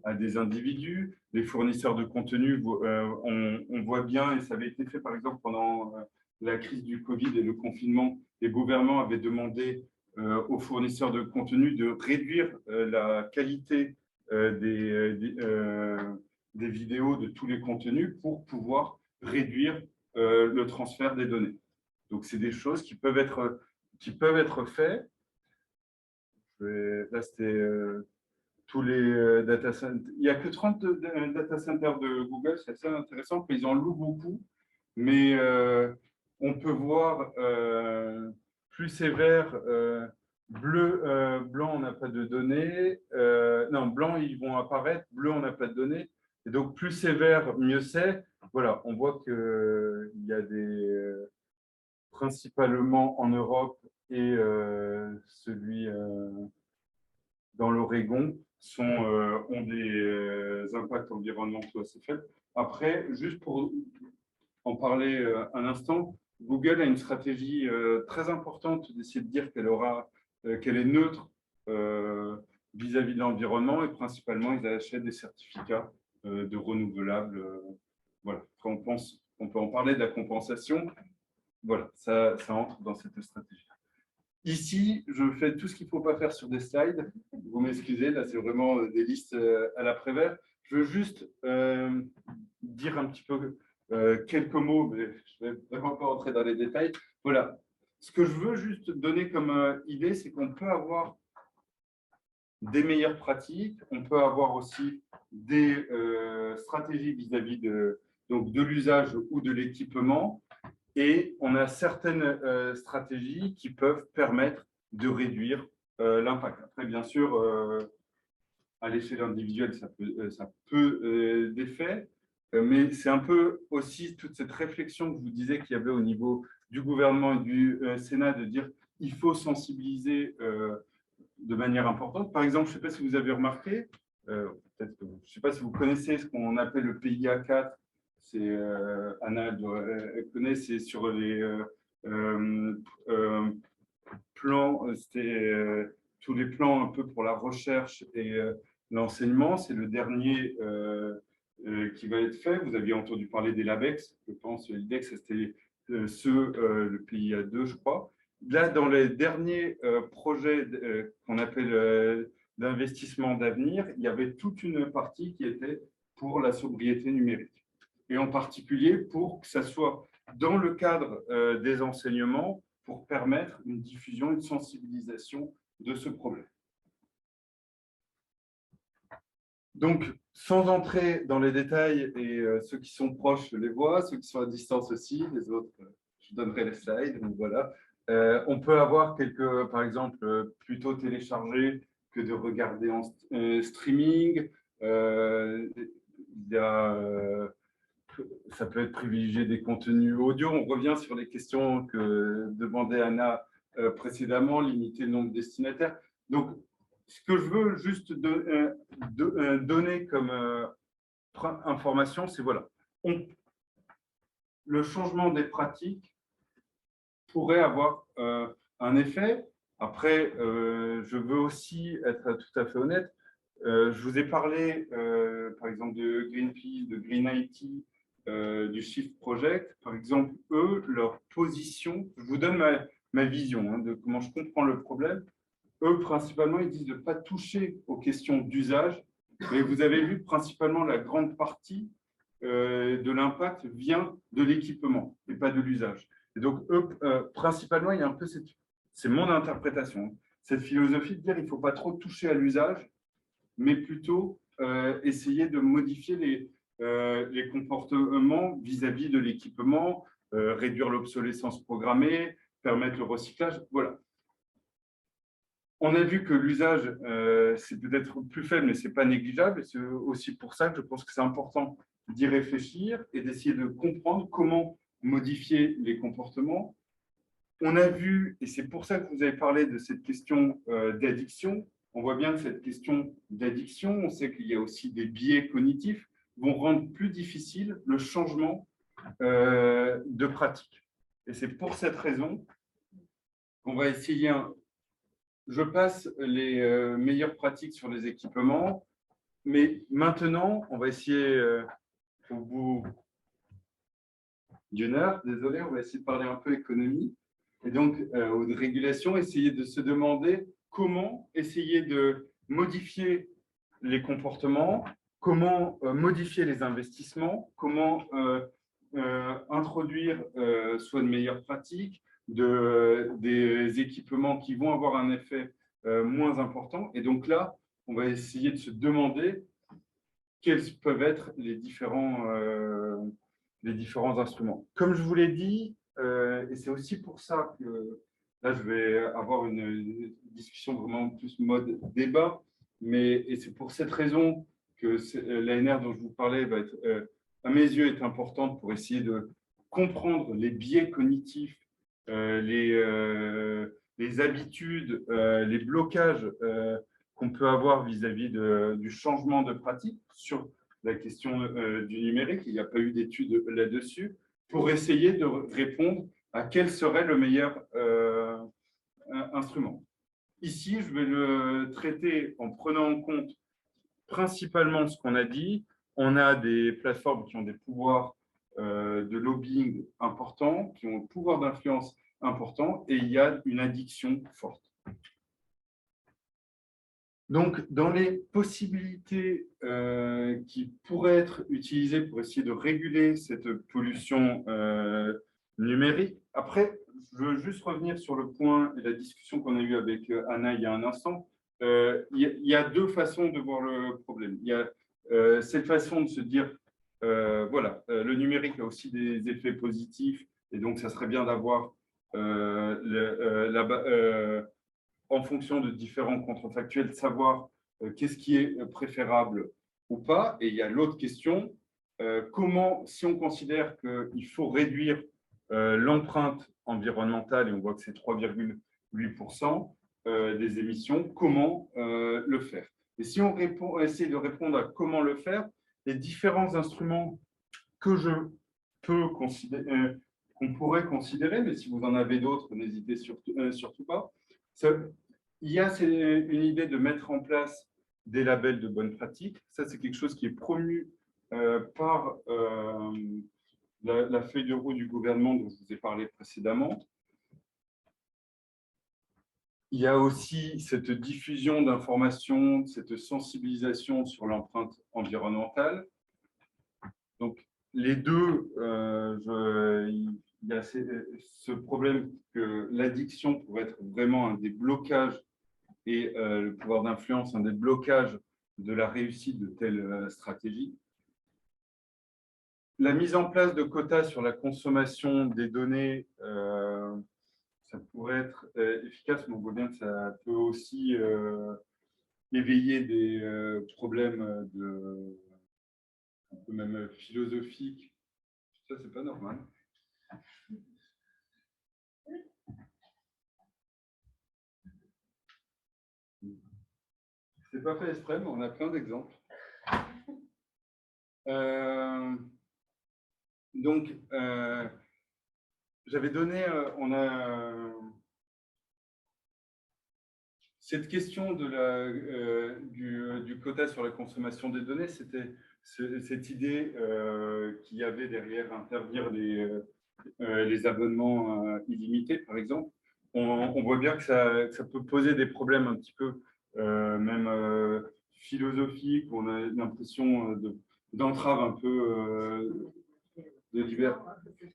à des individus. Les fournisseurs de contenu, on voit bien, et ça avait été fait, par exemple, pendant la crise du Covid et le confinement, les gouvernements avaient demandé aux fournisseurs de contenu de réduire la qualité des vidéos, de tous les contenus pour pouvoir réduire le transfert des données. Donc, c'est des choses qui peuvent être faites. Là, c'était tous les data centers. Il n'y a que 30 data centers de Google, c'est assez intéressant, ils en louent beaucoup, mais on peut voir plus sévère. Bleu, blanc, on n'a pas de données. Non, blanc, ils vont apparaître. Bleu, on n'a pas de données. Et donc, plus sévère, mieux c'est. Voilà, on voit qu'il y a principalement en Europe et celui dans l'Oregon ont des impacts environnementaux assez faibles. Après, juste pour en parler un instant, Google a une stratégie très importante d'essayer de dire qu'elle est neutre vis-à-vis de l'environnement et principalement, ils achètent des certificats de renouvelables. Voilà. Quand on peut en parler de la compensation. Voilà, ça entre dans cette stratégie. Ici, je fais tout ce qu'il ne faut pas faire sur des slides. Vous m'excusez, là, c'est vraiment des listes à l'après-vert. Je veux juste dire un petit peu quelques mots, mais je ne vais vraiment pas rentrer dans les détails. Voilà. Ce que je veux juste donner comme idée, c'est qu'on peut avoir des meilleures pratiques, on peut avoir aussi des stratégies vis-à-vis de l'usage ou de l'équipement. Et on a certaines stratégies qui peuvent permettre de réduire l'impact. Après, bien sûr, à l'échelle individuelle, ça peut d'effet, mais c'est un peu aussi toute cette réflexion que je vous disais qu'il y avait au niveau du gouvernement et du Sénat de dire il faut sensibiliser de manière importante. Par exemple, je ne sais pas si vous avez remarqué, je ne sais pas si vous connaissez ce qu'on appelle le PIA 4. C'est Anna connaît, c'est sur les plans, c'était tous les plans un peu pour la recherche et l'enseignement. C'est le dernier qui va être fait. Vous aviez entendu parler des LABEX, je pense, l'IDEX, c'était le PIA 2, je crois. Là, dans les derniers projets qu'on appelle d'investissement d'avenir, il y avait toute une partie qui était pour la sobriété numérique. Et en particulier pour que ça soit dans le cadre des enseignements pour permettre une diffusion, une sensibilisation de ce problème. Donc, sans entrer dans les détails, et ceux qui sont proches, je les vois, ceux qui sont à distance aussi, les autres, je donnerai les slides, donc voilà. On peut avoir quelques, par exemple, plutôt téléchargés que de regarder en streaming. Il y a ça peut être privilégier des contenus audio. On revient sur les questions que demandait Anna précédemment, limiter le nombre de destinataires. Donc, ce que je veux juste donner comme information, c'est voilà, le changement des pratiques pourrait avoir un effet. Après, je veux aussi être tout à fait honnête. Je vous ai parlé, par exemple, de Greenpeace, de Green IT, du Shift Project. Par exemple, eux, leur position, je vous donne ma vision de comment je comprends le problème. eux, principalement, ils disent de ne pas toucher aux questions d'usage, mais vous avez vu, principalement, la grande partie de l'impact vient de l'équipement et pas de l'usage. Et donc, eux, principalement, il y a un peu cette, c'est mon interprétation, cette philosophie de dire qu'il ne faut pas trop toucher à l'usage, mais plutôt essayer de modifier les comportements vis-à-vis de l'équipement, réduire l'obsolescence programmée, permettre le recyclage. Voilà. On a vu que l'usage, c'est peut-être plus faible, mais ce n'est pas négligeable. C'est aussi pour ça que je pense que c'est important d'y réfléchir et d'essayer de comprendre comment modifier les comportements. On a vu, et c'est pour ça que vous avez parlé de cette question d'addiction, on voit bien que cette question d'addiction, on sait qu'il y a aussi des biais cognitifs, vont rendre plus difficile le changement de pratique. Et c'est pour cette raison qu'on va essayer, je passe les meilleures pratiques sur les équipements, mais maintenant, on va essayer, au bout d'une heure, désolé, on va essayer de parler un peu économie, et donc ou de régulation, essayer de se demander comment essayer de modifier les comportements, comment modifier les investissements, comment introduire soit de meilleures pratiques, des équipements qui vont avoir un effet moins important. Et donc là, on va essayer de se demander quels peuvent être les différents instruments. Comme je vous l'ai dit, et c'est aussi pour ça que là, je vais avoir une discussion vraiment plus mode débat, et c'est pour cette raison que l'ANR dont je vous parlais va être, à mes yeux, est importante pour essayer de comprendre les biais cognitifs, les habitudes, les blocages qu'on peut avoir vis-à-vis du changement de pratique sur la question du numérique. Il n'y a pas eu d'études là-dessus pour essayer de répondre à quel serait le meilleur instrument. Ici, je vais le traiter en prenant en compte principalement ce qu'on a dit. On a des plateformes qui ont des pouvoirs de lobbying importants, qui ont un pouvoir d'influence important, et il y a une addiction forte. Donc, dans les possibilités qui pourraient être utilisées pour essayer de réguler cette pollution numérique, après, je veux juste revenir sur le point et la discussion qu'on a eue avec Anna il y a un instant. Il y a deux façons de voir le problème. Il y a cette façon de se dire, voilà, le numérique a aussi des effets positifs, et donc ça serait bien d'avoir en fonction de différents contrefactuels, de savoir qu'est-ce qui est préférable ou pas. Et il y a l'autre question, comment, si on considère qu'il faut réduire l'empreinte environnementale, et on voit que c'est 3,8% des émissions, comment le faire? Et si on essaie de répondre à comment le faire, les différents instruments que je peux considérer, qu'on pourrait considérer, mais si vous en avez d'autres, n'hésitez surtout pas. Il y a une idée de mettre en place des labels de bonne pratique. Ça, c'est quelque chose qui est promu par la feuille de route du gouvernement dont je vous ai parlé précédemment. Il y a aussi cette diffusion d'informations, cette sensibilisation sur l'empreinte environnementale. Donc, les deux, il y a ce problème que l'addiction pourrait être vraiment un des blocages et le pouvoir d'influence, un des blocages de la réussite de telles stratégies. La mise en place de quotas sur la consommation des données, ça pourrait être efficace, mais on voit bien que ça peut aussi éveiller des problèmes un peu même philosophiques. Ça, c'est pas normal. C'est pas fait exprès, mais on a plein d'exemples. Donc, j'avais donné, on a cette question du quota sur la consommation des données, c'était cette idée qu'il y avait derrière interdire les abonnements illimités, par exemple. on voit bien que ça peut poser des problèmes un petit peu, même philosophiques, où on a l'impression d'entrave un peu de divers.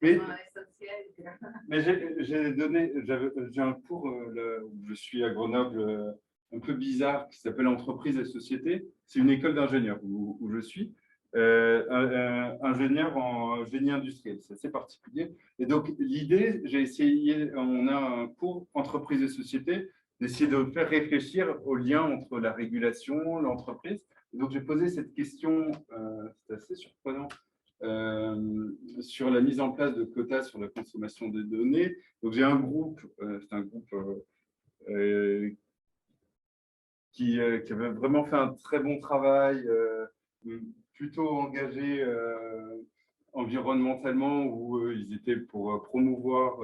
Mais j'ai un cours là, où je suis à Grenoble, un peu bizarre, qui s'appelle Entreprise et Société. C'est une école d'ingénieurs où je suis. Ingénieur en génie industriel, c'est assez particulier. Et donc, l'idée, on a un cours entreprise et société, d'essayer de faire réfléchir au lien entre la régulation, l'entreprise. Et donc, j'ai posé cette question, c'est assez surprenant, sur la mise en place de quotas sur la consommation des données. Donc, j'ai un groupe, c'est un groupe qui avait vraiment fait un très bon travail, plutôt engagé environnementalement, où ils étaient pour promouvoir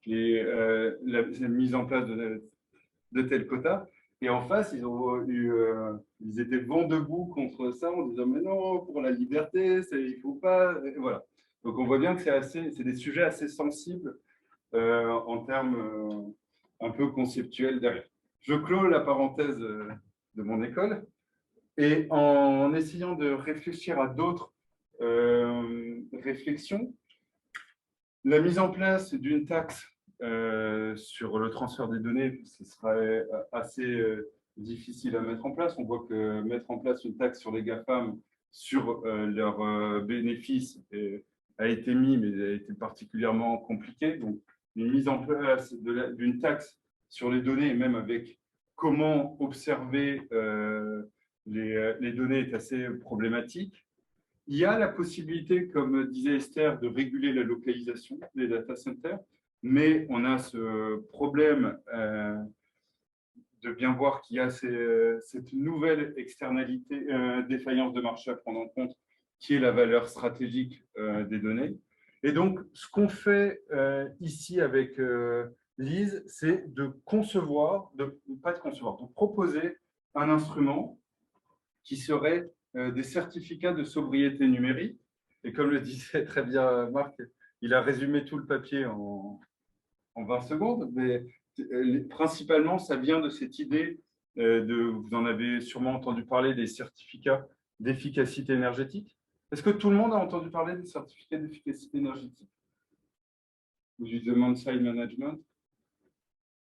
la mise en place de tels quotas. Et en face, ils étaient vent debout contre ça en disant mais non, pour la liberté, il ne faut pas. Et voilà. Donc on voit bien que c'est des sujets assez sensibles en termes un peu conceptuels derrière. Je clôt la parenthèse de mon école et en essayant de réfléchir à d'autres réflexions, la mise en place d'une taxe sur le transfert des données, ce serait assez difficile à mettre en place. On voit que mettre en place une taxe sur les GAFAM, sur leurs bénéfices, a été mis, mais a été particulièrement compliqué. Donc, une mise en place d'une taxe sur les données, et même avec comment observer les données, est assez problématique. Il y a la possibilité, comme disait Esther, de réguler la localisation des data centers, mais on a ce problème de bien voir qu'il y a cette nouvelle externalité, défaillance de marché à prendre en compte, qui est la valeur stratégique des données. Et donc, ce qu'on fait ici avec Lise, c'est de proposer un instrument qui serait des certificats de sobriété numérique. Et comme le disait très bien Marc, il a résumé tout le papier en 20 secondes, mais principalement, ça vient de cette idée vous en avez sûrement entendu parler, des certificats d'efficacité énergétique. Est-ce que tout le monde a entendu parler des certificats d'efficacité énergétique ou du demand side management?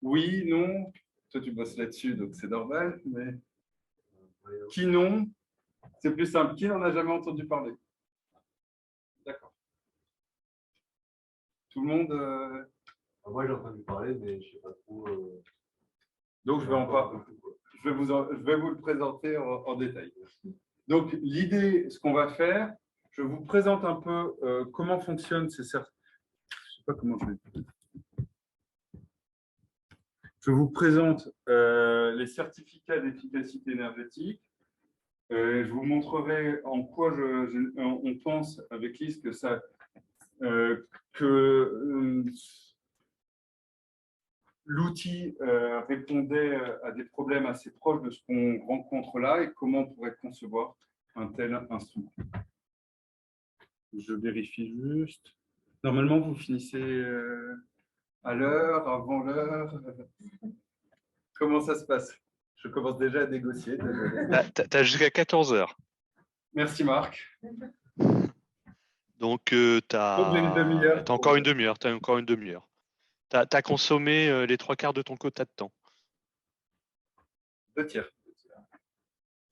Oui, non. Toi, tu bosses là-dessus, donc c'est normal. Mais qui non? C'est plus simple. Qui n'en a jamais entendu parler? D'accord. Tout le monde Moi, j'ai entendu parler, mais je ne sais pas trop. Donc, je vais vous le présenter en détail. Donc, l'idée, ce qu'on va faire, je vous présente un peu comment fonctionnent ces certificats. Je ne sais pas comment je vais. Je vous présente les certificats d'efficacité énergétique. Je vous montrerai en quoi on pense avec Lise que l'outil répondait à des problèmes assez proches de ce qu'on rencontre là et comment on pourrait concevoir un tel instrument. Je vérifie juste. Normalement, vous finissez à l'heure, avant l'heure. Comment ça se passe? Je commence déjà à négocier. Tu as jusqu'à 14 h. Merci Marc. Donc, tu as encore une demi-heure. Tu as consommé les 3/4 de ton quota de temps. 2 tiers.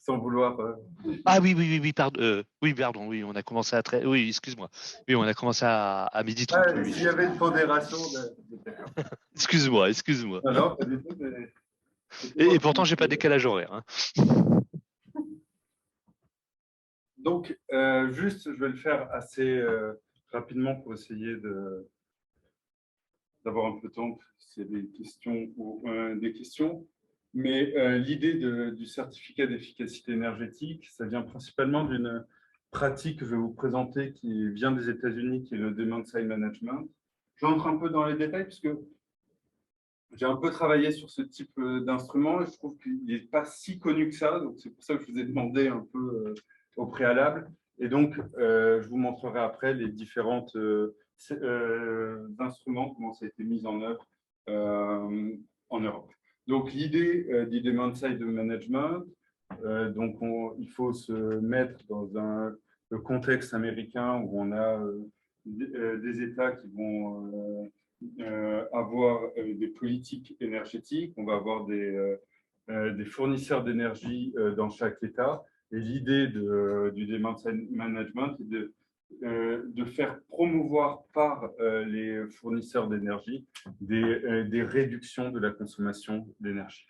Sans vouloir. Ah oui, pardon, oui, on a commencé à oui, excuse-moi. Oui, on a commencé à 12h30. S'il y avait une pondération. Excuse-moi. Non, pas du tout. Et pourtant, j'ai pas de décalage horaire. Hein. Donc, juste, je vais le faire assez rapidement pour essayer d'avoir un peu de temps s'il y a des questions ou des questions. Mais l'idée du certificat d'efficacité énergétique, ça vient principalement d'une pratique que je vais vous présenter qui vient des États-Unis, qui est le Demand Side Management. J'entre un peu dans les détails puisque j'ai un peu travaillé sur ce type d'instrument et je trouve qu'il n'est pas si connu que ça. Donc, c'est pour ça que je vous ai demandé un peu au préalable. Et donc, je vous montrerai après les différents instruments, comment ça a été mis en œuvre en Europe. Donc, l'idée du demand-side management, donc il faut se mettre dans le contexte américain où on a des États qui vont avoir des politiques énergétiques, on va avoir des fournisseurs d'énergie dans chaque État. Et l'idée du demand-side management est de faire promouvoir par les fournisseurs d'énergie des réductions de la consommation d'énergie.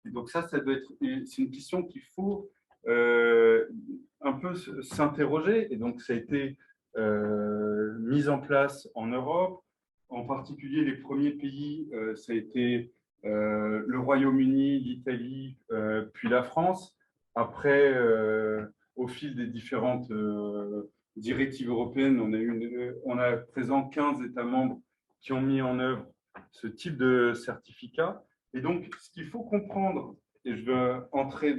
Et donc ça doit être, c'est une question qu'il faut un peu s'interroger. Et donc ça a été mis en place en Europe, en particulier les premiers pays, ça a été le Royaume-Uni, l'Italie, puis la France. Après, au fil des différentes directives européennes, on a à présent 15 États membres qui ont mis en œuvre ce type de certificat. Et donc, ce qu'il faut comprendre, et je veux entrer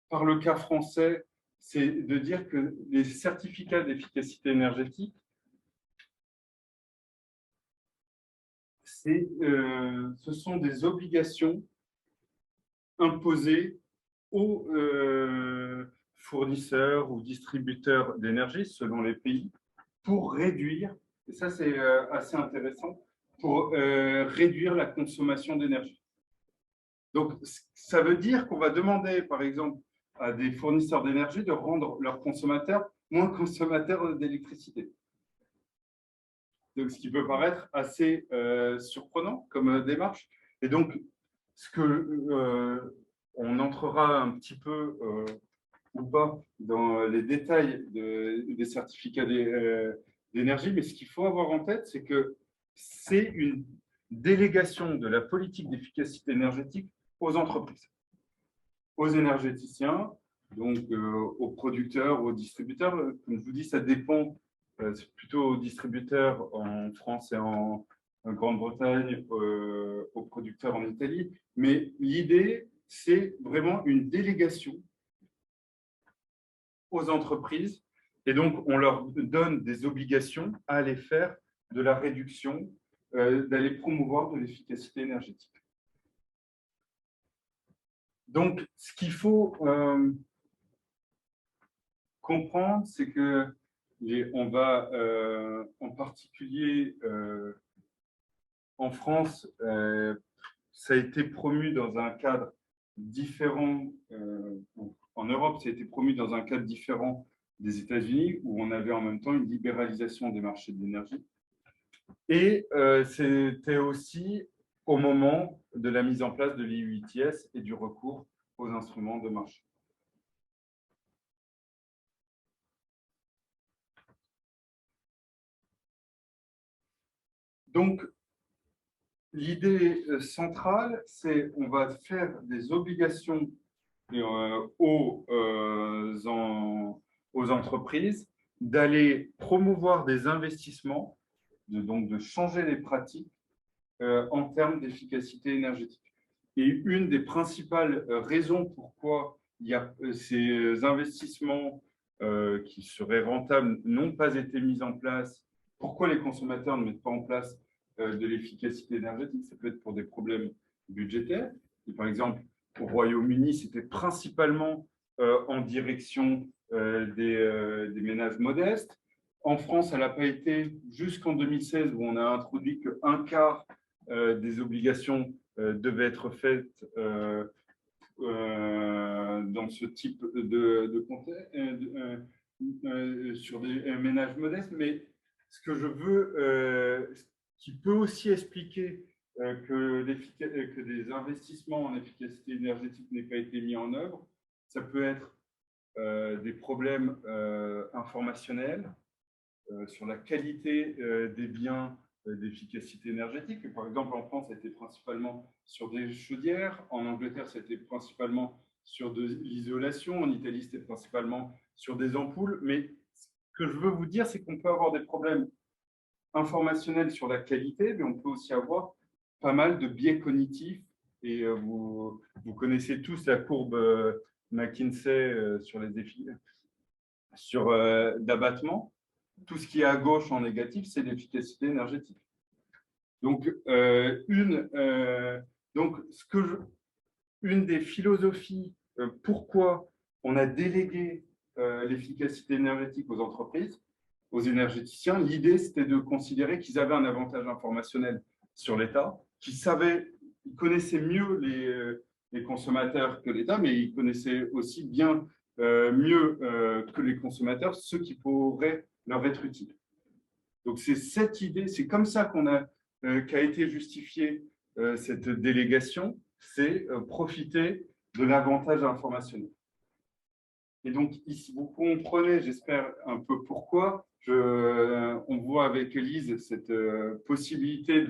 par le cas français, c'est de dire que les certificats d'efficacité énergétique, ce sont des obligations imposées aux fournisseurs ou distributeurs d'énergie, selon les pays, pour réduire, et ça c'est assez intéressant, pour réduire la consommation d'énergie. Donc, ça veut dire qu'on va demander, par exemple, à des fournisseurs d'énergie de rendre leurs consommateurs moins consommateurs d'électricité. Donc, ce qui peut paraître assez surprenant comme démarche. Et donc, on entrera un petit peu ou pas dans les détails des certificats d'énergie, mais ce qu'il faut avoir en tête, c'est que c'est une délégation de la politique d'efficacité énergétique aux entreprises, aux énergéticiens, donc aux producteurs, aux distributeurs. Comme je vous dis, ça dépend, c'est plutôt aux distributeurs en France et en Grande-Bretagne, aux producteurs en Italie. Mais l'idée, c'est vraiment une délégation aux entreprises. Et donc, on leur donne des obligations à aller faire de la réduction, d'aller promouvoir de l'efficacité énergétique. Donc, ce qu'il faut comprendre, c'est que on va, en particulier en France, ça a été promu dans un cadre différent, en Europe, ça a été promu dans un cadre différent des États-Unis, où on avait en même temps une libéralisation des marchés de l'énergie. Et c'était aussi au moment de la mise en place de l'EU ETS et du recours aux instruments de marché. Donc, l'idée centrale, c'est qu'on va faire des obligations aux entreprises d'aller promouvoir des investissements, donc de changer les pratiques en termes d'efficacité énergétique. Et une des principales raisons pourquoi il y a ces investissements qui seraient rentables n'ont pas été mis en place, pourquoi les consommateurs ne mettent pas en place de l'efficacité énergétique, ça peut être pour des problèmes budgétaires. Et par exemple, au Royaume-Uni, c'était principalement en direction des ménages modestes. En France, ça n'a pas été jusqu'en 2016 où on a introduit qu'un quart des obligations devaient être faites dans ce type de contexte sur des ménages modestes. Mais ce que je veux, qui peut aussi expliquer que des investissements en efficacité énergétique n'aient pas été mis en œuvre, ça peut être des problèmes informationnels sur la qualité des biens d'efficacité énergétique. Par exemple, en France, ça a été principalement sur des chaudières. En Angleterre, ça a été principalement sur de l'isolation. En Italie, c'était principalement sur des ampoules. Mais ce que je veux vous dire, c'est qu'on peut avoir des problèmes informationnels sur la qualité, mais on peut aussi avoir pas mal de biais cognitifs. Et vous connaissez tous la courbe McKinsey sur les défis d'abattement. Tout ce qui est à gauche en négatif, c'est l'efficacité énergétique. Donc, donc une des philosophies, pourquoi on a délégué l'efficacité énergétique aux entreprises, aux énergéticiens, l'idée, c'était de considérer qu'ils avaient un avantage informationnel sur l'État, ils connaissaient mieux les consommateurs que l'État, mais ils connaissaient aussi bien mieux que les consommateurs ceux qui pourraient leur être utiles. Donc, c'est cette idée, c'est comme ça qu'a été justifiée cette délégation, c'est profiter de l'avantage informationnel. Et donc, ici, vous comprenez, j'espère, un peu pourquoi. On voit avec Elise cette possibilité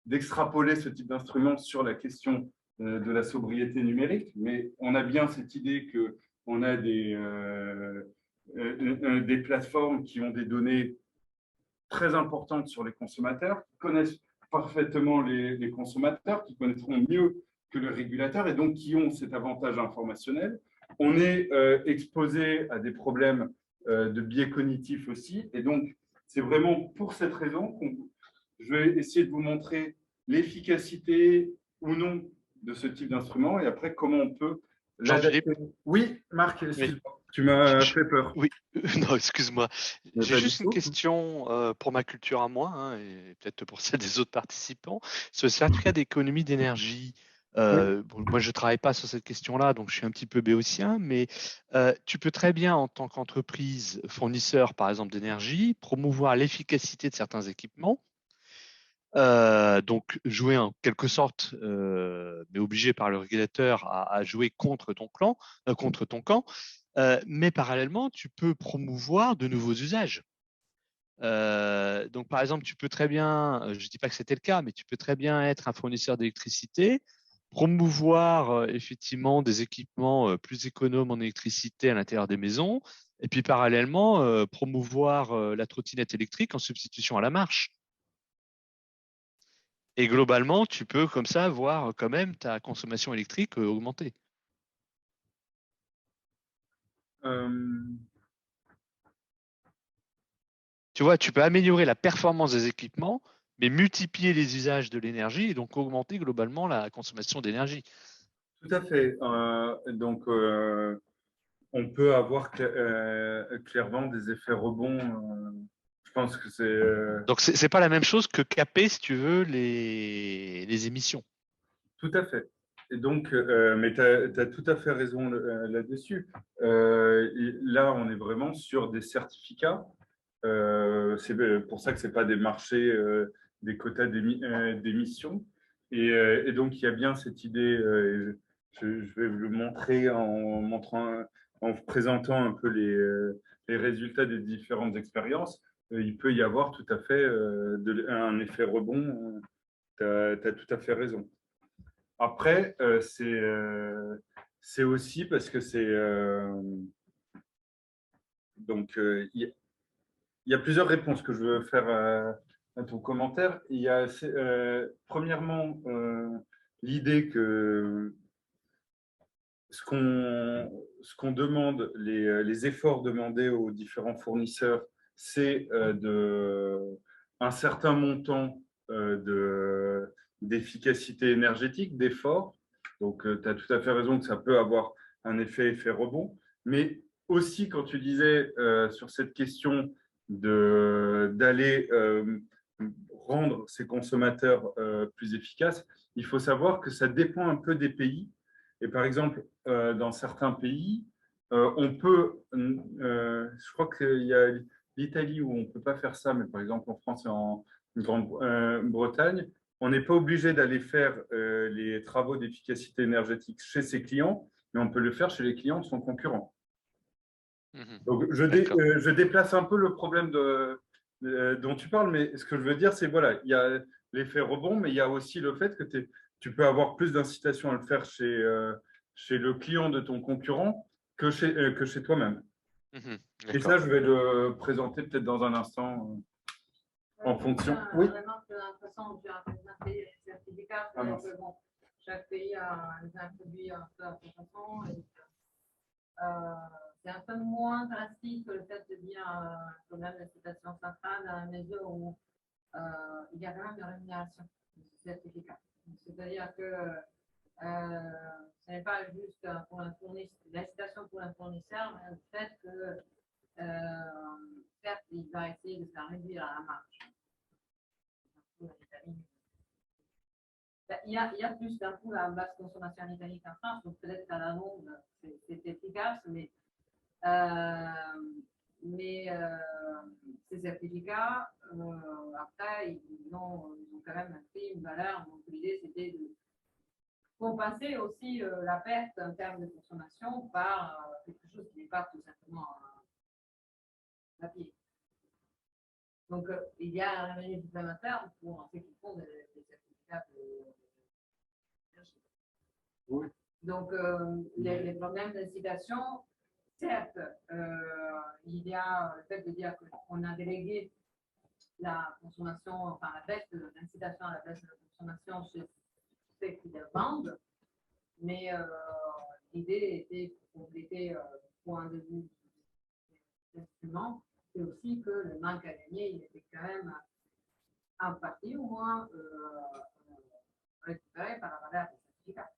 d'extrapoler ce type d'instrument sur la question de la sobriété numérique, mais on a bien cette idée qu'on a des plateformes qui ont des données très importantes sur les consommateurs, qui connaissent parfaitement les consommateurs, qui connaîtront mieux que le régulateur et donc qui ont cet avantage informationnel. On est exposé à des problèmes de biais cognitifs aussi. Et donc, c'est vraiment pour cette raison que je vais essayer de vous montrer l'efficacité ou non de ce type d'instrument et après, comment on peut Jean-Philippe. l'adapter. Oui, Marc, Oui. tu m'as fait peur. Oui, non, excuse-moi. Mais J'ai pas juste du une tout. question pour ma culture à moi, hein, et peut-être pour celle des autres participants. Ce certificat d'économie d'énergie, Oui. bon, moi je ne travaille pas sur cette question-là, donc je suis un petit peu béotien, mais tu peux très bien, en tant qu'entreprise fournisseur, par exemple, d'énergie, promouvoir l'efficacité de certains équipements. Donc jouer en quelque sorte, mais obligé par le régulateur à jouer contre ton clan, contre ton camp. Mais parallèlement, tu peux promouvoir de nouveaux usages. Donc, par exemple, tu peux très bien, je ne dis pas que c'était le cas, mais tu peux très bien être un fournisseur d'électricité, promouvoir effectivement des équipements plus économes en électricité à l'intérieur des maisons, et puis parallèlement promouvoir la trottinette électrique en substitution à la marche. Et globalement, tu peux comme ça voir quand même ta consommation électrique augmenter. Euh, Tu vois, tu peux améliorer la performance des équipements, mais multiplier les usages de l'énergie et donc augmenter globalement la consommation d'énergie. Tout à fait. Donc, on peut avoir clairement des effets rebonds. Je pense que c'est Donc, ce n'est pas la même chose que caper, si tu veux, les émissions. tout à fait. Et donc, mais tu as tout à fait raison là-dessus. Là, on est vraiment sur des certificats. C'est pour ça que ce n'est pas des marchés, des quotas d'émissions. Et donc, il y a bien cette idée, je vais vous le montrer en vous présentant un peu les résultats des différentes expériences. Il peut y avoir tout à fait un effet rebond. Tu as tout à fait raison. Après, c'est aussi parce que c'est. Donc, il y a plusieurs réponses que je veux faire à ton commentaire. Il y a, premièrement, l'idée que ce qu'on demande, les efforts demandés aux différents fournisseurs, c'est un certain montant d'efficacité énergétique, d'efforts. Donc, tu as tout à fait raison que ça peut avoir un effet rebond. Mais aussi, quand tu disais sur cette question d'aller rendre ces consommateurs plus efficaces, il faut savoir que ça dépend un peu des pays. Et par exemple, dans certains pays, je crois qu'il y a l'Italie où on ne peut pas faire ça, mais par exemple en France et en Grande-Bretagne, on n'est pas obligé d'aller faire les travaux d'efficacité énergétique chez ses clients, mais on peut le faire chez les clients de son concurrent. Donc, je déplace un peu le problème dont tu parles, mais ce que je veux dire, c'est voilà, il y a l'effet rebond, mais il y a aussi le fait que tu peux avoir plus d'incitation à le faire chez le client de ton concurrent que chez toi-même. Et ça, je vais le présenter peut-être dans un instant en fonction. Oui. Chaque pays a introduit un peu à sa façon. C'est un peu moins drastique que le fait de dire quand même la citation centrale dans la mesure où il y a quand même une rémunération de ce certificat. C'est-à-dire que ce n'est pas juste pour un fournisseur, l'incitation pour un fournisseur, mais le fait que, certes, il va essayer de faire réduire à la marge. Il y a plus d'un coup la basse consommation en Italie qu'en France, donc peut-être qu'à la longue, c'est efficace, mais ces certificats, après, ils ont quand même un prix, une valeur. Donc l'idée, c'était de compenser aussi la perte en termes de consommation par quelque chose qui n'est pas tout simplement papier. Donc, il y a un revenu supplémentaire pour ceux qui font des certificats d'énergie. Oui. Donc, les problèmes d'incitation, certes, il y a le fait de dire qu'on a délégué la consommation, enfin la baisse de l'incitation à la baisse de la consommation chez ceux qui la vendent, mais l'idée était pour compléter le point de vue de l'instrument, c'est aussi que le manque à gagner, il était quand même en partie au moins récupéré par la valeur des certificats.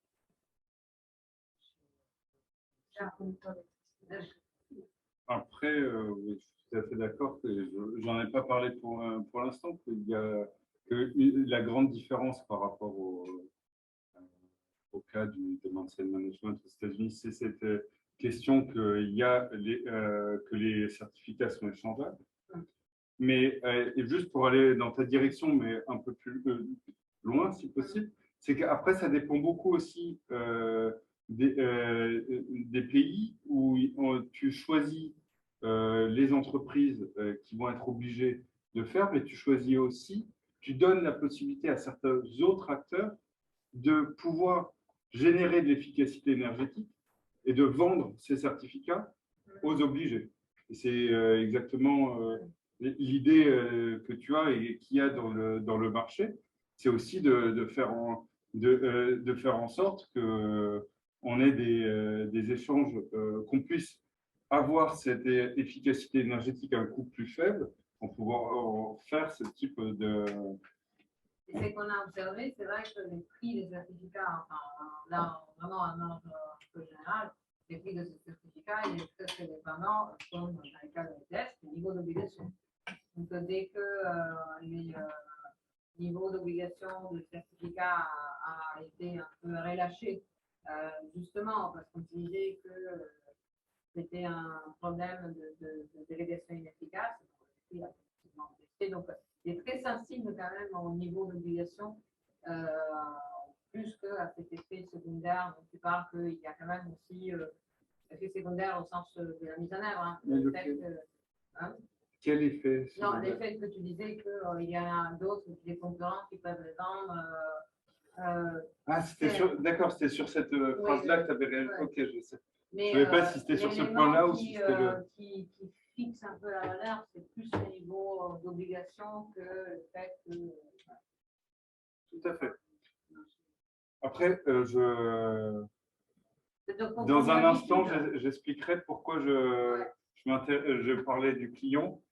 Après, oui, je suis tout à fait d'accord. J'en ai pas parlé pour l'instant. Il y a que la grande différence par rapport au cas du demand-side management aux États-Unis, c'est cette question que les certificats sont échangeables. Mais et juste pour aller dans ta direction, mais un peu plus loin si possible, c'est qu'après, ça dépend beaucoup aussi des pays où tu choisis les entreprises qui vont être obligées de faire, mais tu choisis aussi, tu donnes la possibilité à certains autres acteurs de pouvoir générer de l'efficacité énergétique et de vendre ces certificats aux obligés. Et c'est exactement l'idée que tu as et qu'il y a dans le marché, c'est aussi de faire en sorte qu'on ait des échanges, qu'on puisse avoir cette efficacité énergétique à un coût plus faible pour pouvoir faire ce type de... Et ce qu'on a observé, c'est vrai que les prix des certificats, enfin, là, vraiment un ordre un peu général, les prix de ces certificats, il est très très dépendant, comme dans le cas des tests, du niveau d'obligation. Donc, dès que le niveau d'obligation de certificat a été un peu relâché, justement, parce qu'on disait que c'était un problème de délégation inefficace, donc, il est très sensible quand même au niveau d'obligation, plus qu'à cet effet secondaire dont tu parles, qu'il y a quand même aussi effet secondaire au sens de la mise en œuvre. Hein, le fait que, hein, quel effet? Non, l'effet que tu disais qu'il y en a d'autres, des concurrents qui peuvent les vendre. D'accord, c'était sur cette phrase-là que tu avais réalisé. Ouais. Ok, je sais. Mais, je ne savais pas si c'était sur ce point-là ou si c'était le... qui fixe un peu la valeur, c'est plus le niveau d'obligation que le fait que... Tout à fait. Après, dans un instant, j'expliquerai pourquoi je parlais du client,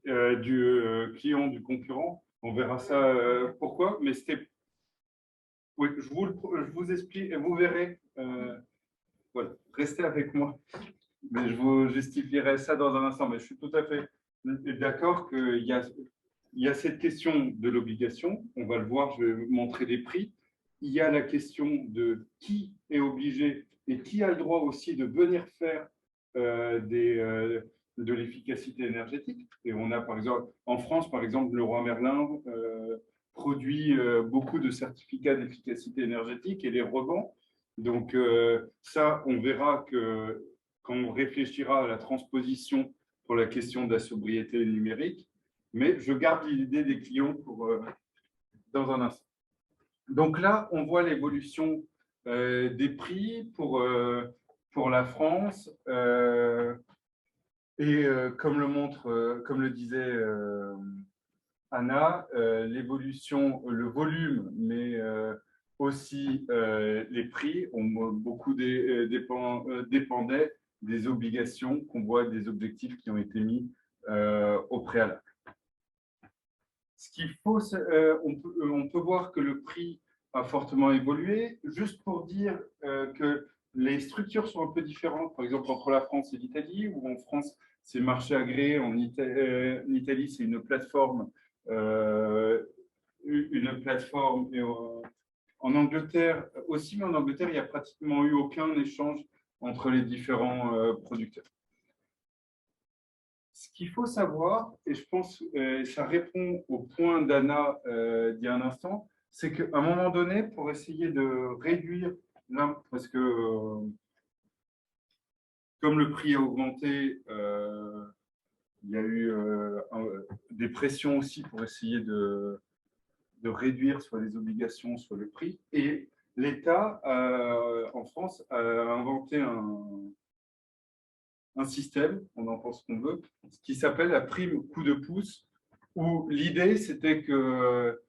du concurrent. On verra ça pourquoi, mais c'était... Oui, je vous explique, et vous verrez. Voilà, restez avec moi. Mais je vous justifierai ça dans un instant. Mais je suis tout à fait d'accord qu'il y a cette question de l'obligation. On va le voir, je vais vous montrer les prix. Il y a la question de qui est obligé et qui a le droit aussi de venir faire de l'efficacité énergétique. Et on a, par exemple, en France, par exemple, Leroy Merlin produit beaucoup de certificats d'efficacité énergétique et les revend. Donc, ça, on verra que quand on réfléchira à la transposition pour la question de la sobriété numérique, mais je garde l'idée des clients dans un instant. Donc là, on voit l'évolution des prix pour la France. Et comme le disait Anna, l'évolution, le volume, mais aussi les prix ont beaucoup dépendaient des obligations qu'on voit, des objectifs qui ont été mis au préalable. Ce qu'il faut, on peut voir que le prix a fortement évolué. Juste pour dire que les structures sont un peu différentes, par exemple entre la France et l'Italie, où en France, c'est marché agréé, en Italie, c'est une plateforme, et en Angleterre aussi, mais en Angleterre, il n'y a pratiquement eu aucun échange entre les différents producteurs. Ce qu'il faut savoir, et je pense que ça répond au point d'Anna d'il y a un instant, c'est qu'à un moment donné, pour essayer de réduire, parce que comme le prix a augmenté, il y a eu des pressions aussi pour essayer de réduire soit les obligations, soit le prix. Et l'État, en France, a inventé un système, on en pense qu'on veut, qui s'appelle la prime coup de pouce, où l'idée, c'était que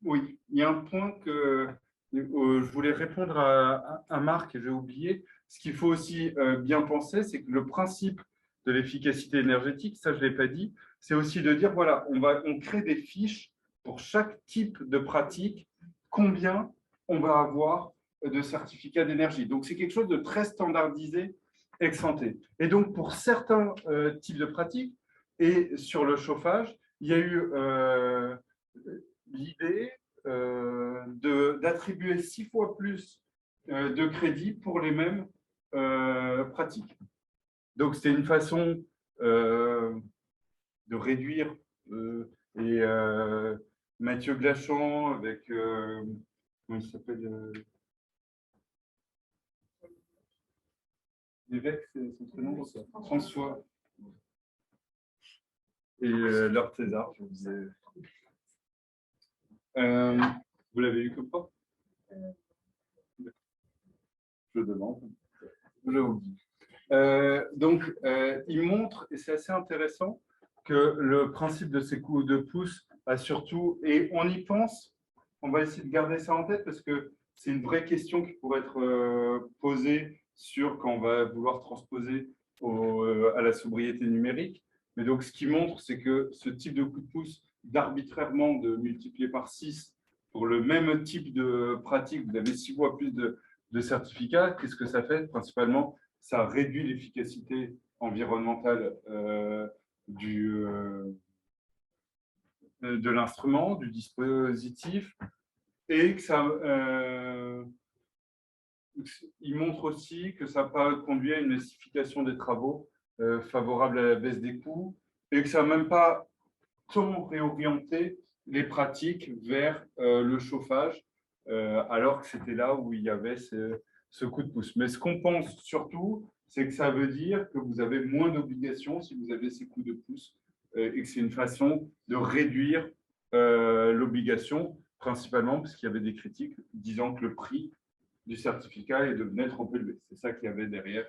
oui, il y a un point que je voulais répondre à Marc et j'ai oublié. Ce qu'il faut aussi bien penser, c'est que le principe de l'efficacité énergétique, ça je ne l'ai pas dit, c'est aussi de dire, voilà, on crée des fiches pour chaque type de pratique, combien on va avoir de certificats d'énergie. Donc, c'est quelque chose de très standardisé ex ante. Et donc, pour certains types de pratiques, et sur le chauffage, il y a eu l'idée d'attribuer 6 fois plus de crédits pour les mêmes pratiques. Donc, c'était une façon de réduire et Mathieu Glachant avec comment il s'appelle l'évêque, c'est son prénom, François et Lord César, je vous disais. Vous l'avez eu comme quoi? Je demande. Je oublie. Donc, il montre, et c'est assez intéressant, que le principe de ces coups de pouce a surtout, et on y pense, on va essayer de garder ça en tête parce que c'est une vraie question qui pourrait être posée quand on va vouloir transposer à la sobriété numérique. Mais donc, ce qui montre, c'est que ce type de coup de pouce, d'arbitrairement de multiplier par 6 pour le même type de pratique, vous avez 6 fois plus de certificats. Qu'est-ce que ça fait? Principalement, ça réduit l'efficacité environnementale de l'instrument, du dispositif, et que ça, il montre aussi que ça n'a pas conduit à une massification des travaux favorable à la baisse des coûts, et que ça n'a même pas tant réorienté les pratiques vers le chauffage, alors que c'était là où il y avait ce coup de pouce. Mais ce qu'on pense surtout, c'est que ça veut dire que vous avez moins d'obligations si vous avez ces coups de pouce et que c'est une façon de réduire l'obligation, principalement parce qu'il y avait des critiques disant que le prix du certificat devenait trop élevé. C'est ça qu'il y avait derrière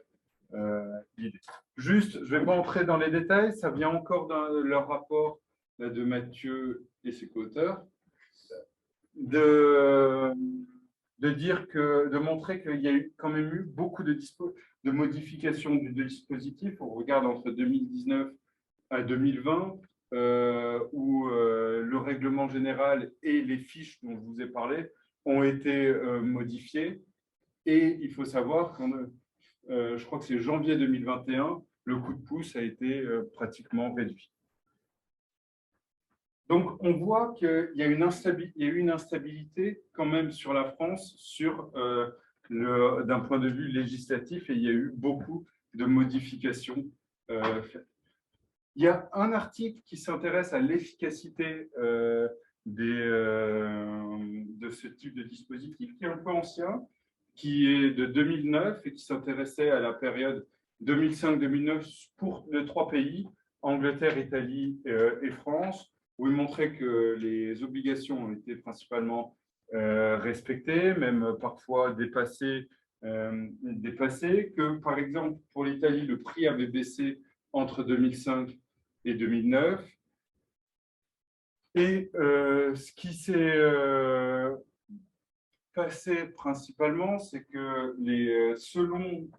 l'idée. Juste, je ne vais pas entrer dans les détails, ça vient encore dans leur rapport de Mathieu et ses co-auteurs, de montrer qu'il y a quand même eu beaucoup de modifications du dispositif. On regarde entre 2019 à 2020, où le règlement général et les fiches dont je vous ai parlé ont été modifiés. Et il faut savoir qu'en je crois que c'est janvier 2021, le coup de pouce a été pratiquement réduit. Donc, on voit qu'il y a eu une instabilité quand même sur la France d'un point de vue législatif, et il y a eu beaucoup de modifications faites. Il y a un article qui s'intéresse à l'efficacité de ce type de dispositif, qui est un peu ancien, qui est de 2009 et qui s'intéressait à la période 2005-2009 pour les 3 pays, Angleterre, Italie et France, où il montrait que les obligations ont été principalement respectées, même parfois dépassées, que par exemple pour l'Italie, le prix avait baissé entre 2005 et 2009. Et ce qui s'est passé principalement, c'est que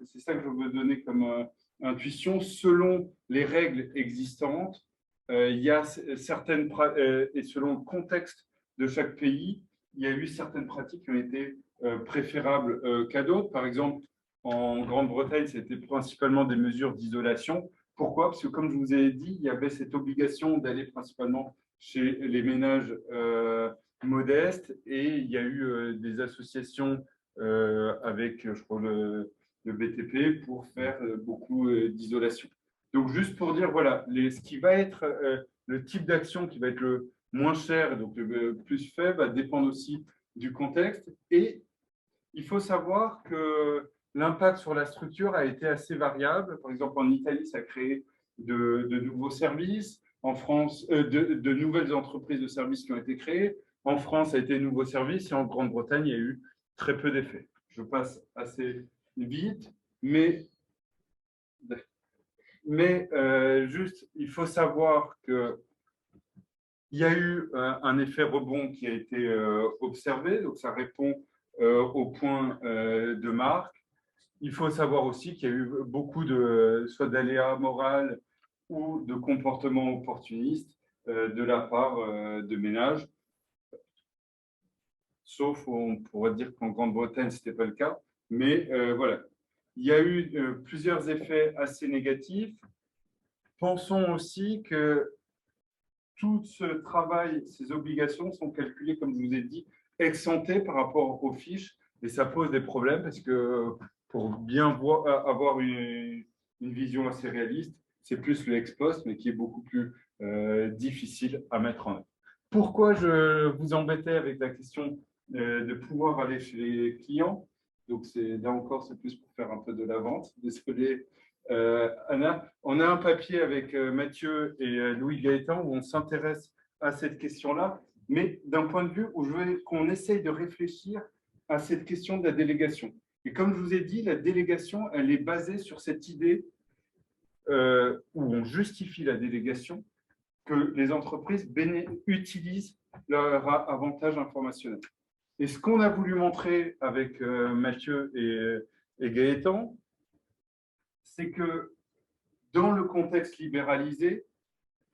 c'est ça que je veux donner comme intuition, selon les règles existantes, il y a certaines, et selon le contexte de chaque pays, il y a eu certaines pratiques qui ont été préférables qu'à d'autres. Par exemple, en Grande-Bretagne, c'était principalement des mesures d'isolation. Pourquoi? Parce que, comme je vous ai dit, il y avait cette obligation d'aller principalement chez les ménages modestes et il y a eu des associations avec, je crois, le BTP pour faire beaucoup d'isolation. Donc, juste pour dire, voilà, ce qui va être le type d'action qui va être le moins cher, donc le plus faible, va dépendre aussi du contexte. Et il faut savoir que l'impact sur la structure a été assez variable. Par exemple, en Italie, ça a créé de nouveaux services. En France, de nouvelles entreprises de services qui ont été créées. En France, ça a été de nouveaux services. Et en Grande-Bretagne, il y a eu très peu d'effets. Je passe assez vite, mais juste, il faut savoir qu'il y a eu un effet rebond qui a été observé, donc ça répond au point de marque. Il faut savoir aussi qu'il y a eu beaucoup soit d'aléas moraux ou de comportements opportunistes de la part de ménages, sauf on pourrait dire qu'en Grande-Bretagne, ce n'était pas le cas. Mais voilà, il y a eu plusieurs effets assez négatifs. Pensons aussi que tout ce travail, ces obligations sont calculées, comme je vous ai dit, ex ante par rapport aux fiches. Et ça pose des problèmes parce que pour bien avoir une vision assez réaliste, c'est plus le ex post, mais qui est beaucoup plus difficile à mettre en œuvre. Pourquoi je vous embêtais avec la question de pouvoir aller chez les clients? Donc, là encore, c'est plus pour faire un peu de la vente. Désolé, Anna. On a un papier avec Mathieu et Louis Gaëtan où on s'intéresse à cette question-là, mais d'un point de vue où je veux qu'on essaye de réfléchir à cette question de la délégation. Et comme je vous ai dit, la délégation, elle est basée sur cette idée où on justifie la délégation, que les entreprises utilisent leur avantage informationnel. Et ce qu'on a voulu montrer avec Mathieu et Gaëtan, c'est que dans le contexte libéralisé,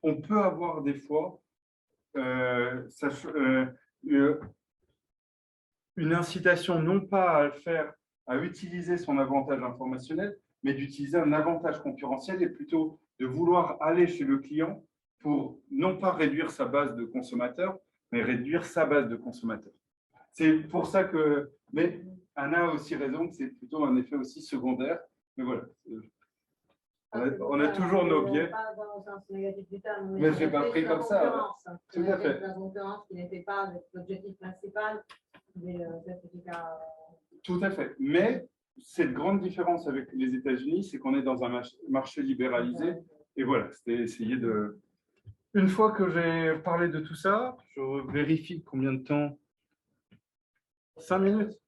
on peut avoir des fois une incitation non pas à faire, à utiliser son avantage informationnel, mais d'utiliser un avantage concurrentiel et plutôt de vouloir aller chez le client pour non pas réduire sa base de consommateurs, mais réduire sa base de consommateurs. C'est pour ça que, mais Anna a aussi raison que c'est plutôt un effet aussi secondaire. Mais voilà, on a toujours nos biais. Pas dans le sens négatif du terme, mais je n'ai pas pris comme ça. Tout à fait. La concurrence qui n'était pas l'objectif principal des certificats. Tout à fait. Mais cette grande différence avec les États-Unis, c'est qu'on est dans un marché libéralisé. Et voilà, c'était essayer de. Une fois que j'ai parlé de tout ça, je vérifie combien de temps. 5 minutes.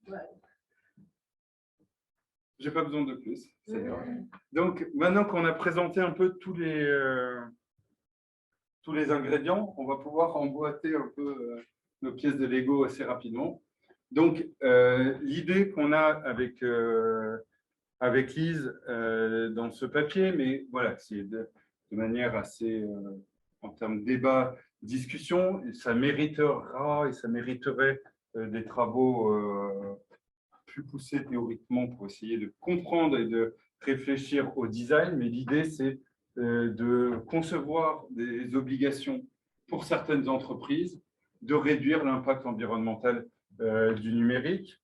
Ouais. J'ai pas besoin de plus. Donc, maintenant qu'on a présenté un peu tous les ingrédients, on va pouvoir emboîter un peu nos pièces de Lego assez rapidement. Donc, l'idée qu'on a avec Lise dans ce papier, mais voilà, c'est de manière assez, en termes de débat, discussion, et ça méritera et ça mériterait des travaux plus poussés théoriquement pour essayer de comprendre et de réfléchir au design, mais l'idée, c'est de concevoir des obligations pour certaines entreprises, de réduire l'impact environnemental du numérique.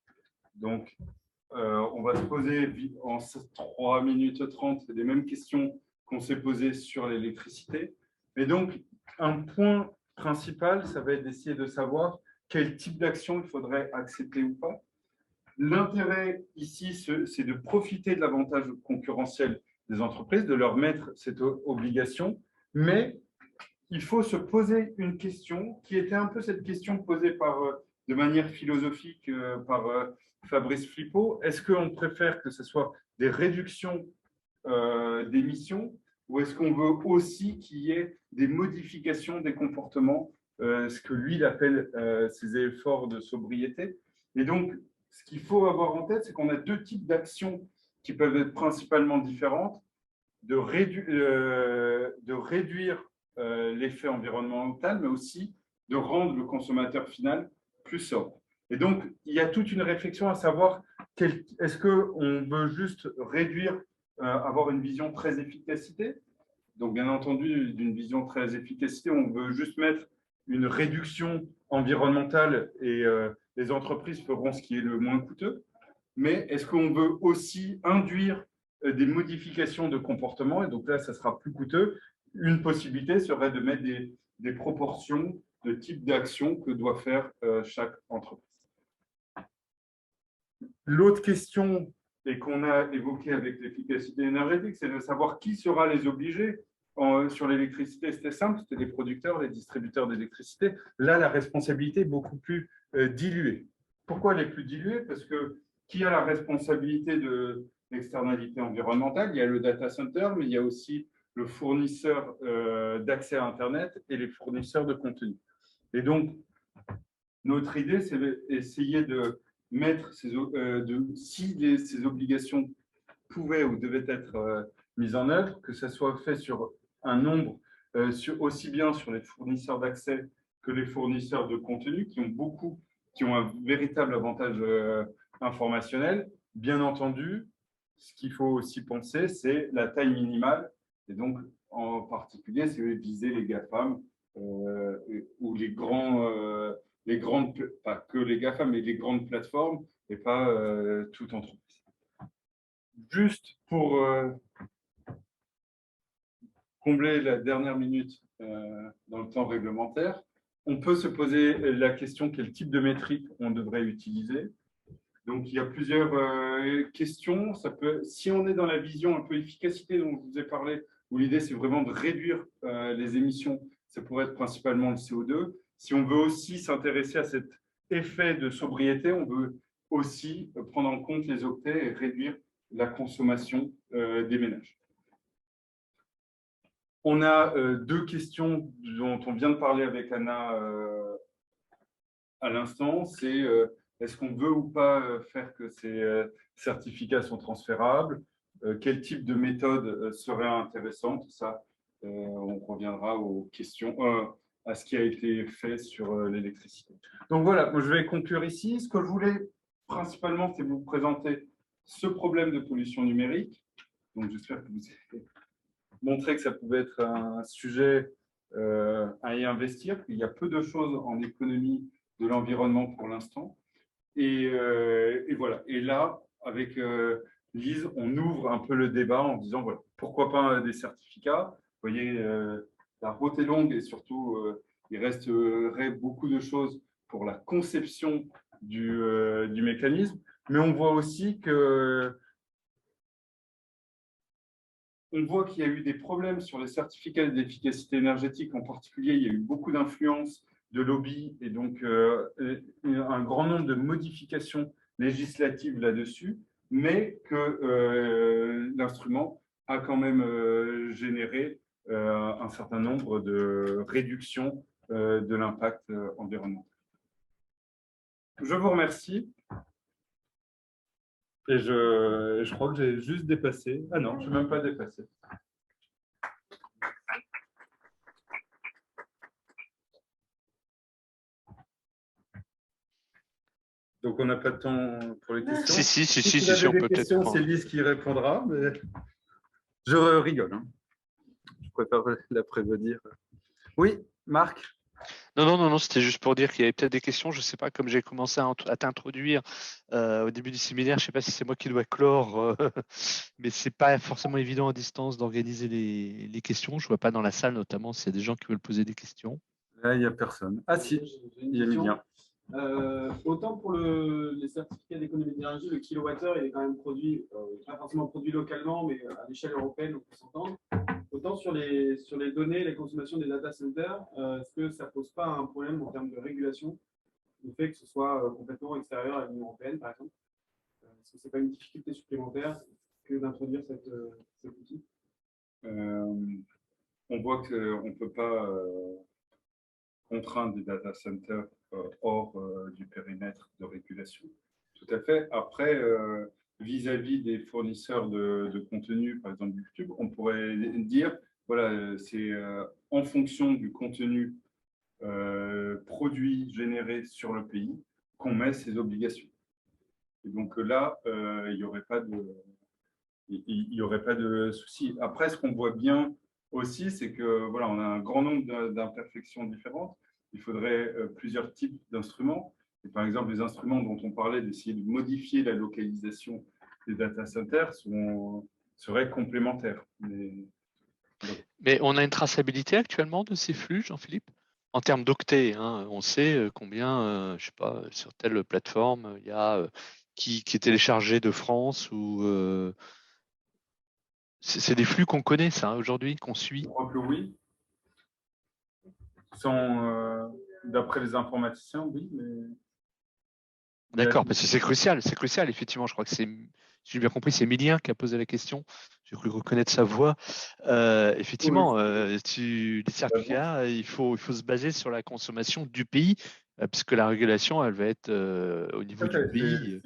Donc, on va se poser en 3 minutes 30 les mêmes questions qu'on s'est posées sur l'électricité. Et donc, un point principal, ça va être d'essayer de savoir quel type d'action il faudrait accepter ou pas. L'intérêt ici, c'est de profiter de l'avantage concurrentiel des entreprises, de leur mettre cette obligation, mais il faut se poser une question qui était un peu cette question posée de manière philosophique par Fabrice Flippo. Est-ce qu'on préfère que ce soit des réductions d'émissions ou est-ce qu'on veut aussi qu'il y ait des modifications des comportements, ce que lui il appelle ses efforts de sobriété. Et donc, ce qu'il faut avoir en tête, c'est qu'on a deux types d'actions qui peuvent être principalement différentes, de réduire l'effet environnemental, mais aussi de rendre le consommateur final plus sobre. Et donc, il y a toute une réflexion à savoir, est-ce qu'on veut juste réduire, avoir une vision très efficacité? Donc, bien entendu, d'une vision très efficacité, on veut juste mettre une réduction environnementale et les entreprises feront ce qui est le moins coûteux. Mais est-ce qu'on veut aussi induire des modifications de comportement? Et donc là, ça sera plus coûteux. Une possibilité serait de mettre des proportions de type d'action que doit faire chaque entreprise. L'autre question, et qu'on a évoquée avec l'efficacité énergétique, c'est de savoir qui sera les obligés. Sur l'électricité, c'était simple, c'était les producteurs, les distributeurs d'électricité. Là, la responsabilité est beaucoup plus diluée. Pourquoi elle est plus diluée? Parce que qui a la responsabilité de l'externalité environnementale? Il y a le data center, mais il y a aussi le fournisseur d'accès à Internet et les fournisseurs de contenu. Et donc, notre idée, c'est d'essayer de mettre ces obligations pouvaient ou devaient être mises en œuvre, que ça soit fait sur un nombre, aussi bien sur les fournisseurs d'accès que les fournisseurs de contenu, qui ont un véritable avantage informationnel. Bien entendu, ce qu'il faut aussi penser, c'est la taille minimale. Et donc, en particulier, c'est viser les GAFAM ou les grandes, pas que les GAFAM, mais les grandes plateformes et pas toute entreprise. Juste pour combler la dernière minute dans le temps réglementaire, on peut se poser la question quel type de métrique on devrait utiliser. Donc, il y a plusieurs questions. Si on est dans la vision un peu efficacité dont je vous ai parlé, où l'idée c'est vraiment de réduire les émissions, ça pourrait être principalement le CO2. Si on veut aussi s'intéresser à cet effet de sobriété, on veut aussi prendre en compte les octets et réduire la consommation des ménages. On a deux questions dont on vient de parler avec Anna à l'instant. C'est est-ce qu'on veut ou pas faire que ces certificats sont transférables? Quel type de méthode serait intéressante? Ça, on reviendra aux questions, à ce qui a été fait sur l'électricité. Donc voilà, moi je vais conclure ici. Ce que je voulais principalement, c'est vous présenter ce problème de pollution numérique. Donc j'espère que vous avez montré que ça pouvait être un sujet à y investir, qu'il y a peu de choses en économie de l'environnement pour l'instant. Et voilà. Et là, avec Lise, on ouvre un peu le débat en disant, voilà, pourquoi pas des certificats? Vous voyez, la route est longue et surtout, il resterait beaucoup de choses pour la conception du mécanisme. Mais on voit aussi que on voit qu'il y a eu des problèmes sur les certificats d'efficacité énergétique. En particulier, il y a eu beaucoup d'influence de lobby et donc un grand nombre de modifications législatives là-dessus, mais que l'instrument a quand même généré un certain nombre de réductions de l'impact environnemental. Je vous remercie. Et je crois que j'ai juste dépassé. Ah non, je n'ai même pas dépassé. Donc, on n'a pas de temps pour les questions. Si, on peut peut-être c'est Lise qui répondra. Mais... Je rigole. Hein. Je préfère la prévenir. Oui, Marc? Non, c'était juste pour dire qu'il y avait peut-être des questions. Je ne sais pas, comme j'ai commencé à t'introduire au début du séminaire, je ne sais pas si c'est moi qui dois clore, mais ce n'est pas forcément évident à distance d'organiser les questions. Je ne vois pas dans la salle, notamment, s'il y a des gens qui veulent poser des questions. Là, il n'y a personne. Ah si, il y a Emilien. Autant pour les certificats d'économie d'énergie, le kilowattheure il est quand même produit, pas forcément produit localement, mais à l'échelle européenne, on peut s'entendre. Autant sur les données, les consommations des data centers, est-ce que ça ne pose pas un problème en termes de régulation, le fait que ce soit complètement extérieur à l'Union européenne, par exemple? Est-ce que ce n'est pas une difficulté supplémentaire que d'introduire cet outil? On voit qu'on ne peut pas contraindre des data centers hors du périmètre de régulation. Tout à fait. Après, vis-à-vis des fournisseurs de contenu, par exemple YouTube, on pourrait dire, voilà, c'est en fonction du contenu produit, généré sur le pays, qu'on met ces obligations. Et donc là, il n'y aurait pas de souci. Après, ce qu'on voit bien aussi, c'est que voilà, on a un grand nombre d'imperfections différentes. Il faudrait plusieurs types d'instruments. Et par exemple, les instruments dont on parlait d'essayer de modifier la localisation des data centers seraient complémentaires. Mais on a une traçabilité actuellement de ces flux, Jean-Philippe? En termes d'octets, hein, on sait combien, je sais pas, sur telle plateforme, il y a qui est téléchargé de France ou c'est des flux qu'on connaît, ça, aujourd'hui, qu'on suit. Je crois que oui. D'après les informaticiens, oui, mais D'accord, parce que c'est crucial, effectivement. Je crois que c'est, si j'ai bien compris, c'est Emilien qui a posé la question. J'ai cru reconnaître sa voix. Effectivement, les certificats, il faut se baser sur la consommation du pays, puisque la régulation, elle va être au niveau du pays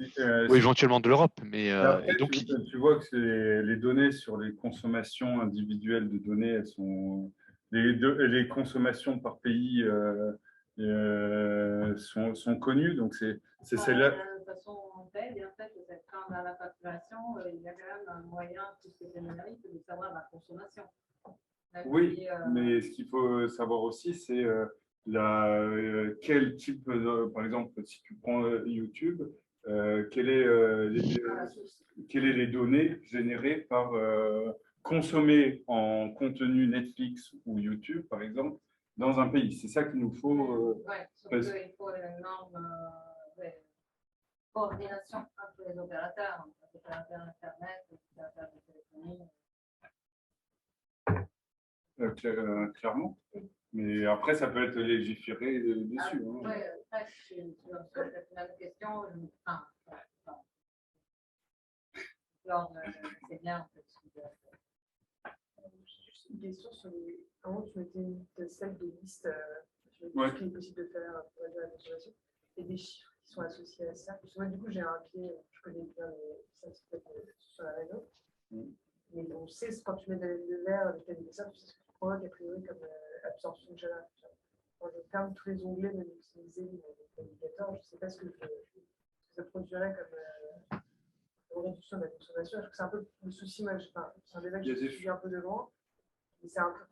ou éventuellement de l'Europe. Mais après, et donc, tu vois que les données sur les consommations individuelles de données, elles sont les consommations par pays sont connues. Donc c'est celle-là. De toute façon, on paye, en fait, quand on a la facturation, il y a quand même un moyen, puisque c'est numérique, de savoir la consommation. Oui, mais ce qu'il faut savoir aussi, c'est quel type, par exemple, si tu prends YouTube, quelles les données générées par consommées en contenu Netflix ou YouTube, par exemple, dans un pays. C'est ça qu'il nous faut. Oui, sauf qu'il faut une norme de coordination entre les opérateurs Internet, les opérateurs de téléphonie. Clairement. Mais après, ça peut être légiféré dessus. Oui, après, sur cette même question, c'est bien en fait. Juste une question sur les. Avant, tu mettais une celle de liste, Ouais. ce qui est possible de faire pour réduire la consommation, et des chiffres qui sont associés à ça. Parce que moi, du coup, j'ai un pied, je connais bien les statistiques sur la réseau. Mais on sait, quand tu mets de l'air avec des ça, tu sais ce que tu provoques a priori comme absorption de chaleur. Quand je ferme tous les onglets, même utiliser l'indicateur, je ne sais pas ce que ça produirait comme réduction de la consommation. Je trouve que c'est un peu le souci, moi, c'est un débat que je suis un peu de loin. Mais c'est un peu,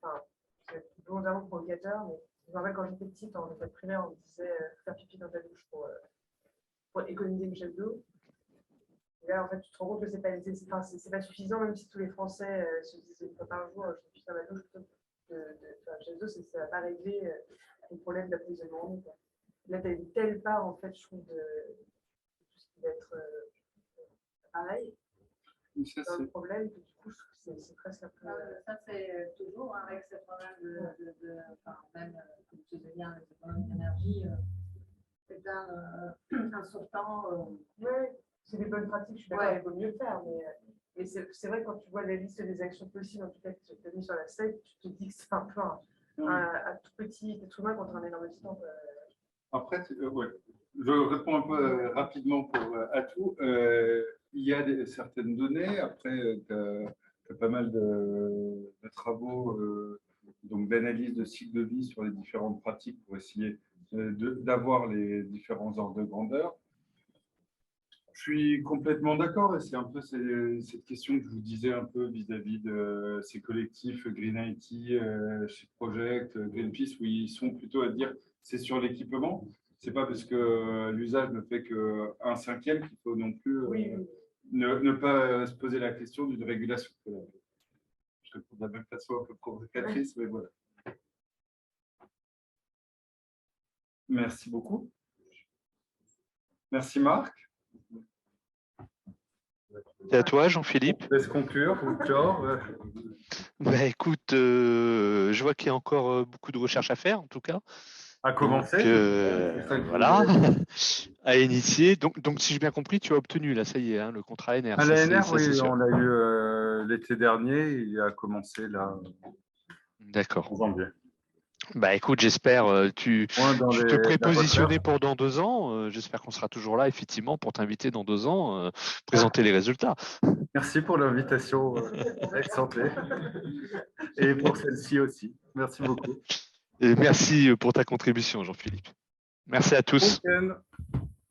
c'est volontairement provocateur, mais je me rappelle quand j'étais petite, en école primaire, on me disait faire pipi dans ta douche pour économiser une jet d'eau. Et là, en fait, tu te rends compte que c'est pas suffisant, même si tous les Français se disent une fois par jour, je fais pipi dans ma douche plutôt que de faire une jet d'eau, ça ne va pas régler le problème d'approvisionnement en eau. Là, tu as une telle part, en fait, je trouve, de tout ce qui va être pareil. C'est un problème que du coup, je trouve que c'est presque un peu. Ça, c'est toujours avec ce problème même comme tu dis bien, avec ce problème d'énergie, c'est un sortant. Oui, c'est des bonnes pratiques, je suis d'accord, il vaut mieux le faire, mais c'est vrai que quand tu vois la liste des actions possibles, en tout cas qui sont mises sur la slide, tu te dis que c'est un peu un tout petit être humain contre un énorme titan. Après, ouais. Je réponds un peu rapidement à tout. Il y a certaines données. Après, tu as pas mal de travaux donc d'analyse de cycle de vie sur les différentes pratiques pour essayer d'avoir les différents ordres de grandeur. Je suis complètement d'accord et c'est un peu cette question que je vous disais un peu vis-à-vis de ces collectifs Green IT, chez Project, Greenpeace, où ils sont plutôt à dire c'est sur l'équipement. C'est pas parce que l'usage ne fait qu'un cinquième qu'il faut non plus ne pas se poser la question d'une régulation. Je réponds de la même façon un peu provocatrice, mais voilà. Merci beaucoup. Merci Marc. c'est à toi, Jean-Philippe. Laisse conclure ou clore. Bah, écoute, je vois qu'il y a encore beaucoup de recherches à faire, en tout cas. À commencer. Donc, voilà, à initier. Donc, si j'ai bien compris, tu as obtenu, là, ça y est, hein, le contrat ANR. À l'ANR, oui, sûr. on a eu l'été dernier, il a commencé là D'accord. en janvier. Bah écoute, j'espère, tu Dans te la prépositionner recherche. pour dans 2 ans. J'espère qu'on sera toujours là, effectivement, pour t'inviter dans 2 ans, présenter les résultats. Merci pour l'invitation, ex-santé. Et pour celle-ci aussi. Merci beaucoup. Et merci pour ta contribution, Jean-Philippe. Merci à tous. Bon week-end.